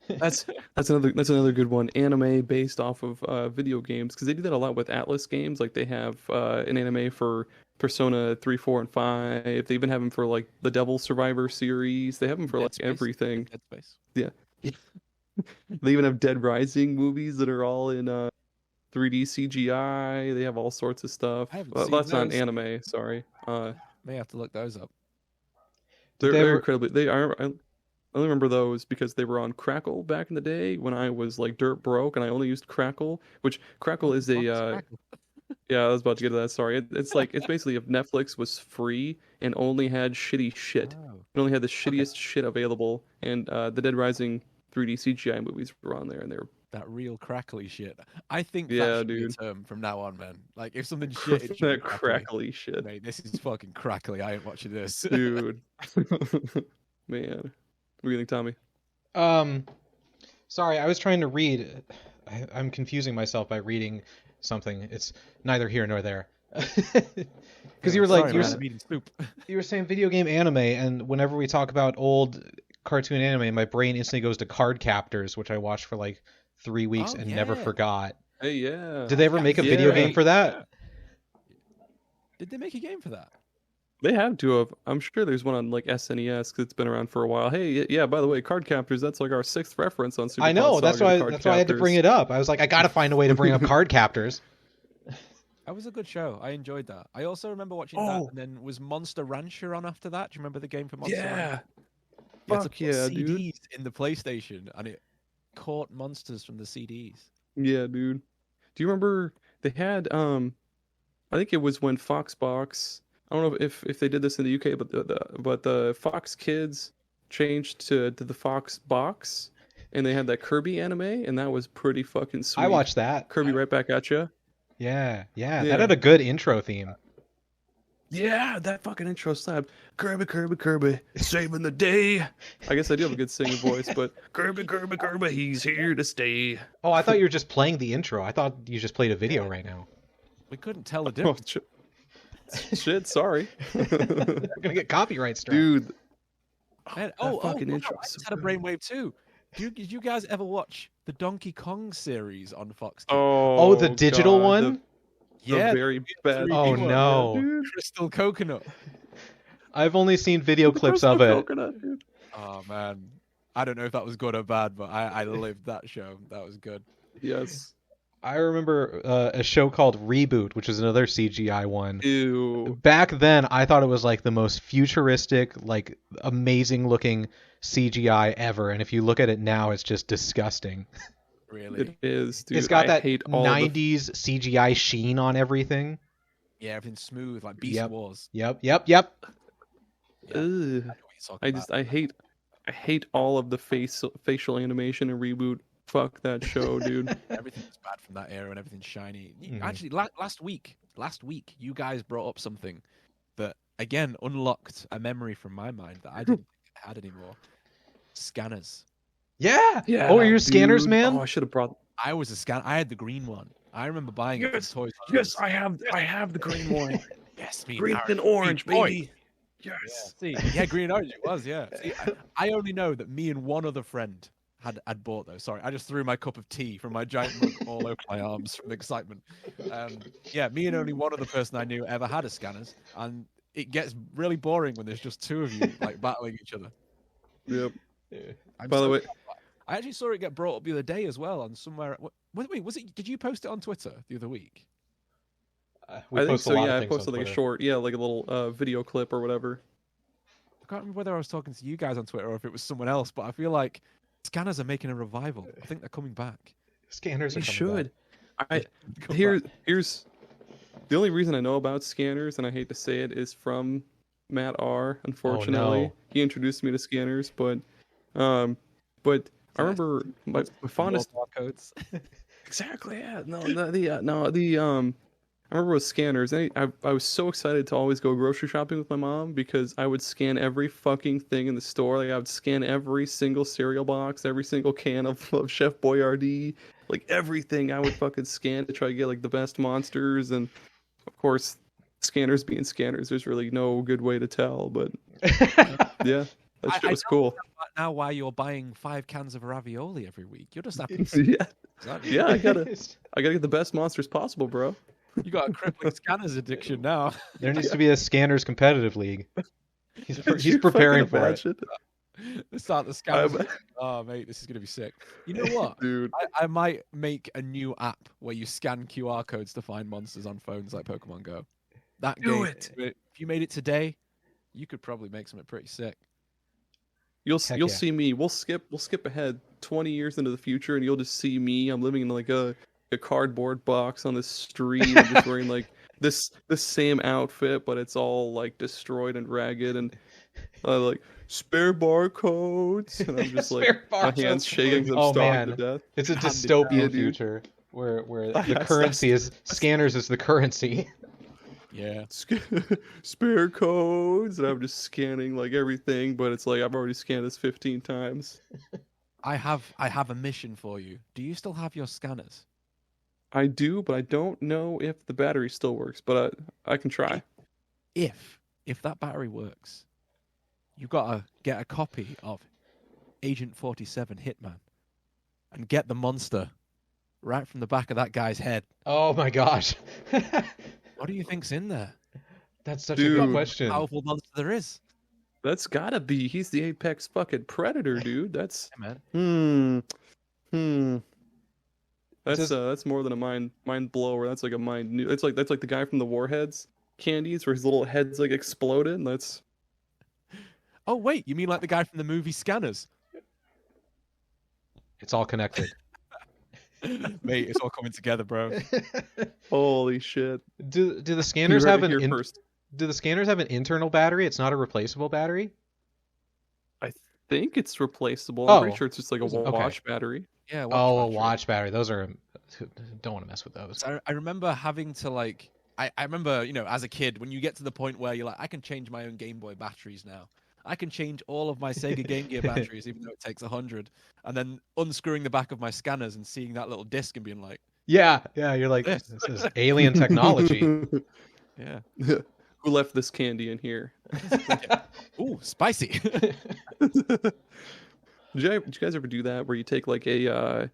That's another good one. Anime based off of video games, because they do that a lot with Atlas games. Like they have an anime for Persona 3, 4, and 5. They even have them for like the Devil Survivor series. They have them for like everything. Dead Space. Yeah. They even have Dead Rising movies that are all in 3D CGI. They have all sorts of stuff. Well, that's not anime. Sorry. May have to look those up. They're incredibly. They are. only remember those because they were on Crackle back in the day when I was like dirt broke, and I only used Crackle, which Crackle is a yeah, I was about to get to that. Sorry, it's like it's basically if Netflix was free and only had shitty shit, Oh, it only had the shittiest shit available, and the Dead Rising 3D CGI movies were on there, and they're that real crackly shit. I think Yeah, that should be a dude. term from now on, man. Like if something shit, it should be that crackly. crackly shit, Mate, this is fucking crackly. I ain't watching this. dude. Man, what do you think, Tommy? Sorry, I was trying to read. I'm confusing myself by reading something. It's neither here nor there. Because you were like, you were saying video game anime, and whenever we talk about old cartoon anime, my brain instantly goes to Card Captors, which I watched for like 3 weeks and never forgot. Hey, yeah. Did they ever make a video game for that? Did they make a game for that? They have to have. I'm sure there's one on like SNES because it's been around for a while. Hey, yeah. By the way, Card Captors. That's like our 6th reference on Super. I know. Pod That's Saga, why. That's why I had to bring it up. I was like, I gotta find a way to bring up Card Captors. That was a good show. I enjoyed that. I also remember watching that, and then was Monster Rancher on after that. Do you remember the game for Monster Rancher? Fuck yeah, CDs dude. in the PlayStation, and it caught monsters from the CDs. Yeah, dude. Do you remember they had I think it was when Foxbox. I don't know if they did this in the UK, but the Fox Kids changed to the Fox Box, and they had that Kirby anime, and that was pretty fucking sweet. I watched that. Kirby right back at you. Yeah. That had a good intro theme. Yeah, that fucking intro slapped. Kirby, saving the day. I guess I do have a good singing voice, but Kirby, he's here to stay. Oh, I thought you were just playing the intro. I thought you just played a video right now. We couldn't tell the difference. Shit, sorry. We're gonna get copyright strike. Dude. Man, fucking no, intro I is just so had a good. brainwave too. Did you guys ever watch the Donkey Kong series on Fox? Oh, the digital God, one? The very bad. Oh, one, no. Dude. Crystal Coconut. I've only seen video clips of it. Coconut, dude. Oh man, I don't know if that was good or bad, but I lived that show. That was good. Yes. I remember a show called Reboot, which is another CGI one. Ew. Back then, I thought it was like the most futuristic, like amazing looking CGI ever. And if you look at it now, it's just disgusting. Really? It is, dude. It's got that hate all 90s CGI sheen on everything. Yeah, everything's smooth like Beast Wars. Yep. Yeah, I know what you're talking about. I hate all of the facial animation in Reboot. Fuck that show, dude. Everything's bad from that era and everything's shiny. Mhm. Actually, last week, you guys brought up something that again unlocked a memory from my mind that I didn't think I had anymore. Scanners. Yeah. Yeah. Oh, are you scanners, dude. man? Oh, I should have brought. I was a scanner. I had the green one. I remember buying it Yes, from Toys R Yes, Us. I have the green one. Yes, me Green Aaron. and orange, Green boy. baby. Yes. Yeah, see, yeah, green and orange it was, yeah. See, I only know that me and one other friend had bought those. Sorry, I just threw my cup of tea from my giant mug all over my arms from excitement. Yeah, me and only one other person I knew ever had a scanners, and it gets really boring when there's just two of you like battling each other. Yep. I'm By the way, I actually saw it get brought up the other day as well on somewhere. Wait, was it? Did you post it on Twitter the other week? We I think post a so. lot of Yeah, I things on posted like a Twitter. short, like a little video clip or whatever. I can't remember whether I was talking to you guys on Twitter or if it was someone else, but I feel like scanners are making a revival. I think they're coming back. Scanners are They coming should. back. Here's the only reason I know about scanners, and I hate to say it, is from Matt R. Unfortunately, he introduced me to scanners, but I remember my fondest. Barcodes. Exactly. Yeah. I remember with scanners. I was so excited to always go grocery shopping with my mom because I would scan every fucking thing in the store. Like I would scan every single cereal box, every single can of Chef Boyardee, like everything. I would fucking scan to try to get like the best monsters, and of course, scanners being scanners. There's really no good way to tell, but yeah, that shit was cool. Now, why you're buying 5 cans of ravioli every week? You're just happy. Yeah, I gotta get the best monsters possible, bro. You got a crippling scanners addiction now. There needs to be a scanners competitive league. He's preparing for it. Let's start the scanners. Oh, mate, this is gonna be sick. You know what, dude? I might make a new app where you scan QR codes to find monsters on phones like Pokemon Go. That Do game, it. if you made it today, you could probably make something pretty sick. You'll yeah. see me. We'll skip ahead 20 years into the future, and you'll just see me. I'm living in like a cardboard box on the street. I'm just wearing like this same outfit, but it's all like destroyed and ragged, and like spare barcodes, and I'm just like my hands shaking because I'm starving to death. It's a dystopian future where the currency is scanners is the currency. Yeah. Spare codes, and I'm just scanning like everything, but it's like I've already scanned this 15 times. I have a mission for you. Do you still have your scanners? I do, but I don't know if the battery still works, but I can try. If that battery works, you gotta get a copy of Agent 47 Hitman and get the monster right from the back of that guy's head. Oh my gosh. What do you think's in there? That's such a good question. Powerful monster there is. That's gotta be. He's the apex fucking predator, dude. That's Yeah, man. That's more than a mind blower. That's like a mind. That's like the guy from the Warheads candies, where his little head's like exploded. And that's. Oh wait, you mean like the guy from the movie Scanners? It's all connected. Mate, it's all coming together, bro. Holy shit! Do the scanners have do the scanners have an internal battery? It's not a replaceable battery? I think it's replaceable. I'm pretty sure it's just like a watch battery. Yeah. A watch battery. Those are don't want to mess with those. So I remember having to like I remember, as a kid when you get to the point where you're like, I can change my own Game Boy batteries now. I can change all of my Sega Game Gear batteries, even though it takes 100. And then unscrewing the back of my scanners and seeing that little disc and being like, yeah, you're like, this is alien technology. Yeah. Who left this candy in here? Ooh, spicy. Did you guys ever do that where you take like a AA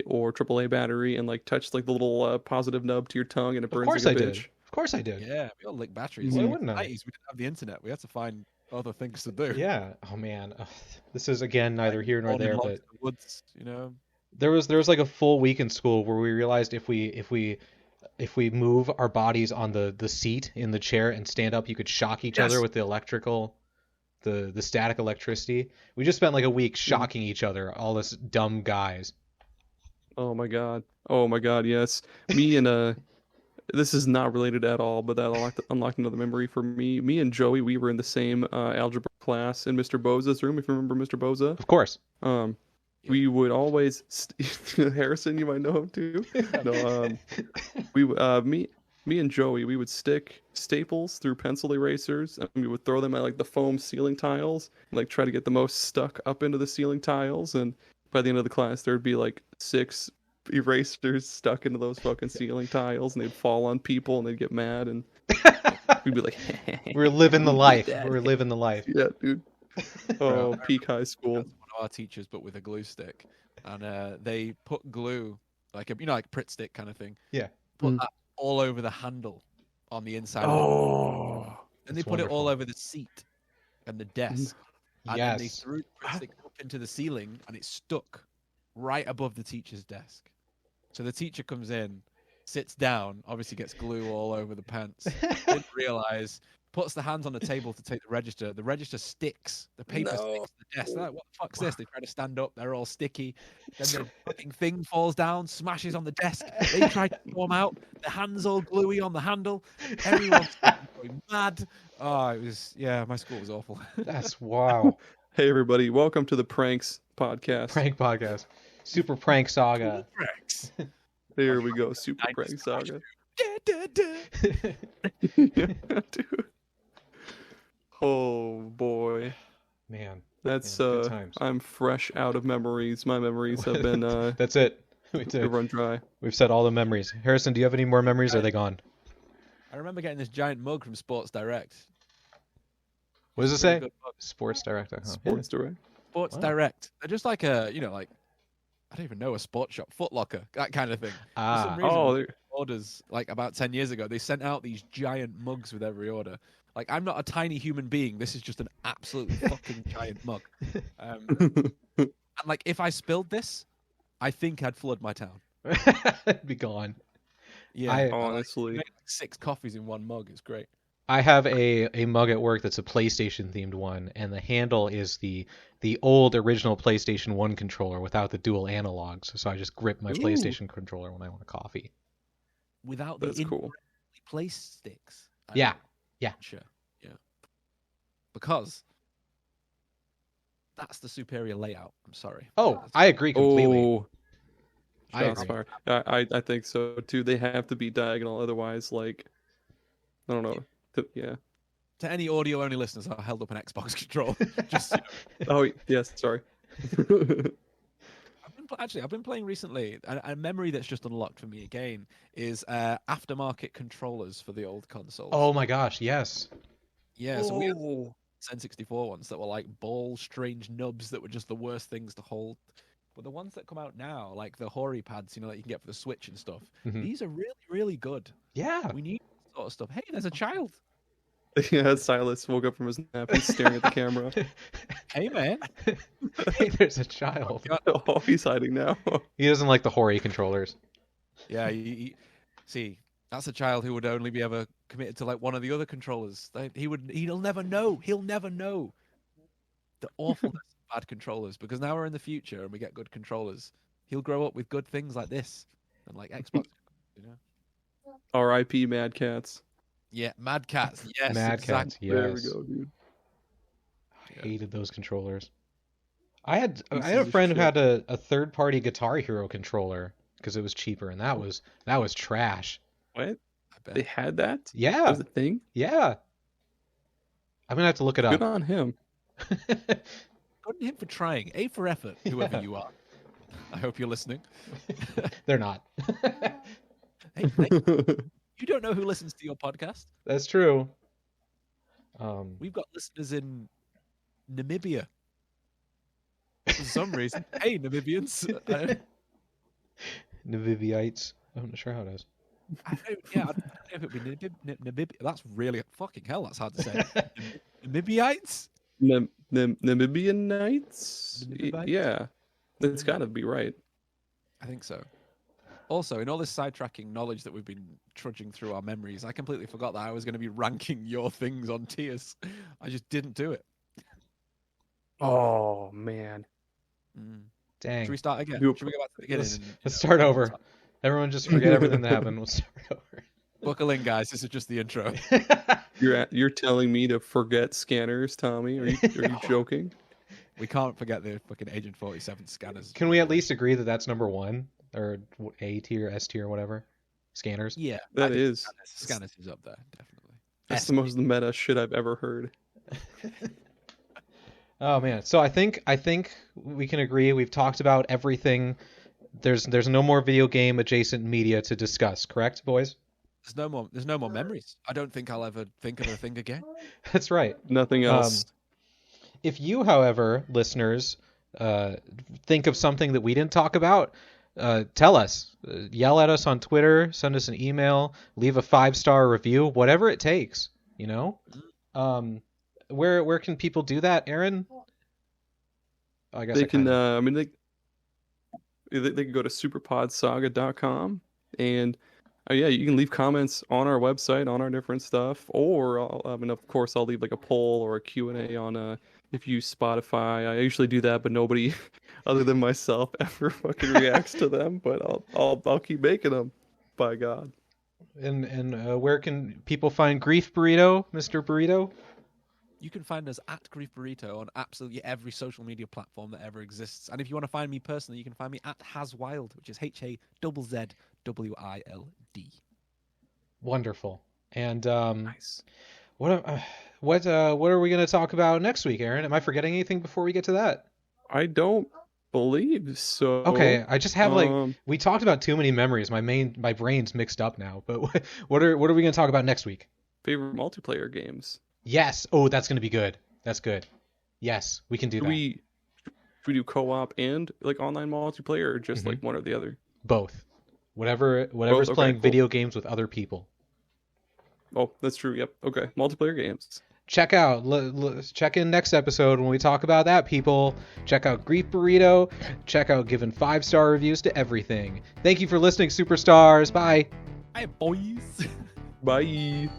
or AAA battery and like touch like the little positive nub to your tongue and it burns like a bitch? Of course I did. Yeah, we all lick batteries. Why wouldn't I? We didn't have the internet. We had to find other things to do. Yeah. Oh man. This is again neither here nor there, but the woods, there was like a full week in school where we realized if we move our bodies on the seat in the chair and stand up, you could shock each other with the electrical, the static electricity. We just spent like a week shocking each other, all us dumb guys. Oh my god, yes. Me and this is not related at all, but that unlocked another memory for me. Me and Joey, we were in the same algebra class in Mr. Boza's room, if you remember Mr. Boza. Of course. We would always Harrison, you might know him too. No, me and Joey, we would stick staples through pencil erasers, and we would throw them at like the foam ceiling tiles, and like try to get the most stuck up into the ceiling tiles. And by the end of the class, there'd be like 6 erasers stuck into those fucking ceiling tiles, and they'd fall on people, and they'd get mad, and we'd be like, "We're living the life. We're living the life." Yeah, dude. Oh, peak high school. One of our teachers, but with a glue stick, and they put glue like like Pritt stick kind of thing. Yeah. Put that all over the handle on the inside. And they put it all over the seat and the desk. And then they threw the Pritt stick up into the ceiling, and it stuck right above the teacher's desk. So the teacher comes in, sits down, obviously gets glue all over the pants, didn't realize, puts the hands on the table to take the register. The register sticks. The paper sticks to the desk. They're like, what the fuck's this? They try to stand up. They're all sticky. Then the fucking thing falls down, smashes on the desk. They try to form out. The hands all gluey on the handle. Everyone's going mad. Oh, it was, my school was awful. That's wow. Hey, everybody. Welcome to the Pranks Podcast. Prank Podcast. Super Prank Saga. Pranks. There we go. Super Prank Saga. Dude. Oh boy, man, that's good times. I'm fresh out of memories. My memories have been that's it. Run dry. We've said all the memories. Harrison, do you have any more memories? Or are they gone? I remember getting this giant mug from Sports Direct. What does it say? Sports Direct. Sports Direct. Sports Direct. They're just like a like I don't even know, a sports shop, Foot Locker, that kind of thing. For some reason, orders like about 10 years ago, they sent out these giant mugs with every order. Like, I'm not a tiny human being. This is just an absolute fucking giant mug. And like, if I spilled this, I think I'd flood my town. It'd be gone. Yeah, honestly, like 6 coffees in one mug is great. I have a mug at work that's a PlayStation themed one, and the handle is the old original PlayStation 1 controller without the dual analogs. So I just grip my PlayStation controller when I want a coffee. Without That's the cool. place sticks. Yeah. Sure. Yeah. Because that's the superior layout. I'm sorry. Oh, I agree completely. Oh, I shots agree. fired. I think so too. They have to be diagonal, otherwise, like, I don't know. Yeah. To any audio only listeners, I held up an Xbox controller. Just Oh yes, sorry. I've been playing recently. A memory that's just unlocked for me again is aftermarket controllers for the old consoles. Oh my gosh, yes. Yeah, so we had N64 ones that were like ball, strange nubs that were just the worst things to hold. But the ones that come out now, like the Hori pads, that you can get for the Switch and stuff, these are really, really good. Yeah. We need that sort of stuff. Hey, there's a child. Yeah, Silas woke up from his nap. He's staring at the camera. Hey, man. Hey, there's a child. Oh, he's hiding now. He doesn't like the Hori controllers. Yeah, see, that's a child who would only be ever committed to like one of the other controllers. He'll never know. He'll never know the awfulness of bad controllers, because now we're in the future and we get good controllers. He'll grow up with good things like this and like Xbox. R.I.P. Mad Cats. Yeah, Mad Cats. Yes, Mad exactly. Cats. Yes. There we go, dude. I hated those controllers. I had a friend who had a third-party Guitar Hero controller because it was cheaper, and that was trash. What? They had that? Yeah. That was a thing? Yeah. I'm gonna have to look it up. Good on him. Good on him for trying. A for effort, whoever you are. I hope you're listening. They're not. Hey, you don't know who listens to your podcast. That's true. We've got listeners in Namibia. For some reason. Hey, Namibians. Namibiites. I'm not sure how it is. I don't know if it would be Namibia. That's really fucking hell. That's hard to say. Namibiites? Namibian Nights? Namibiites? Yeah. That's got to be right. I think so. Also, in all this sidetracking knowledge that we've been trudging through our memories, I completely forgot that I was going to be ranking your things on tiers. I just didn't do it. Oh, man. Dang. Should we start again? Nope. Should we go back to the beginning? Let's start over. Everyone just forget everything that happened. We'll start over. Buckle in, guys. This is just the intro. You're telling me to forget scanners, Tommy? Are you joking? We can't forget the fucking Agent 47 scanners. Can we at least agree that that's number one? Or A tier, S tier, whatever? Scanners? Yeah. That is. Scanners is up there, definitely. That's the most meta shit I've ever heard. Oh man, so I think we can agree. We've talked about everything. There's no more video game adjacent media to discuss, correct, boys? There's no more memories. I don't think I'll ever think of a thing again. That's right. Nothing else. If you, however, listeners, think of something that we didn't talk about, tell us. Yell at us on Twitter. Send us an email. Leave a 5-star review. Whatever it takes. You know. Where can people do that, Aaron? I guess they can. They can go to superpodsaga.com and you can leave comments on our website on our different stuff, or of course I'll leave like a poll or a Q&A on if you use Spotify. I usually do that, but nobody other than myself ever fucking reacts to them. But I'll keep making them, by God. And where can people find Grief Burrito, Mr. Burrito? You can find us at Grief Burrito on absolutely every social media platform that ever exists. And if you want to find me personally, you can find me at HazWild, which is HAZZWILD. Wonderful. And Nice. what are we going to talk about next week, Aaron? Am I forgetting anything before we get to that? I don't believe so. Okay, I just have we talked about too many memories. My brain's mixed up now. But what are we going to talk about next week? Favorite multiplayer games. Yes. Oh, that's going to be good. That's good. Yes, we can do that. Should we do co-op and like online multiplayer, or just like one or the other? Both. Whatever's playing cool. video games with other people. Oh, that's true. Yep. Okay. Multiplayer games. Check out. Check in next episode when we talk about that, people. Check out Grief Burrito. Check out giving 5-star reviews to everything. Thank you for listening, superstars. Bye. Hi, boys. Bye.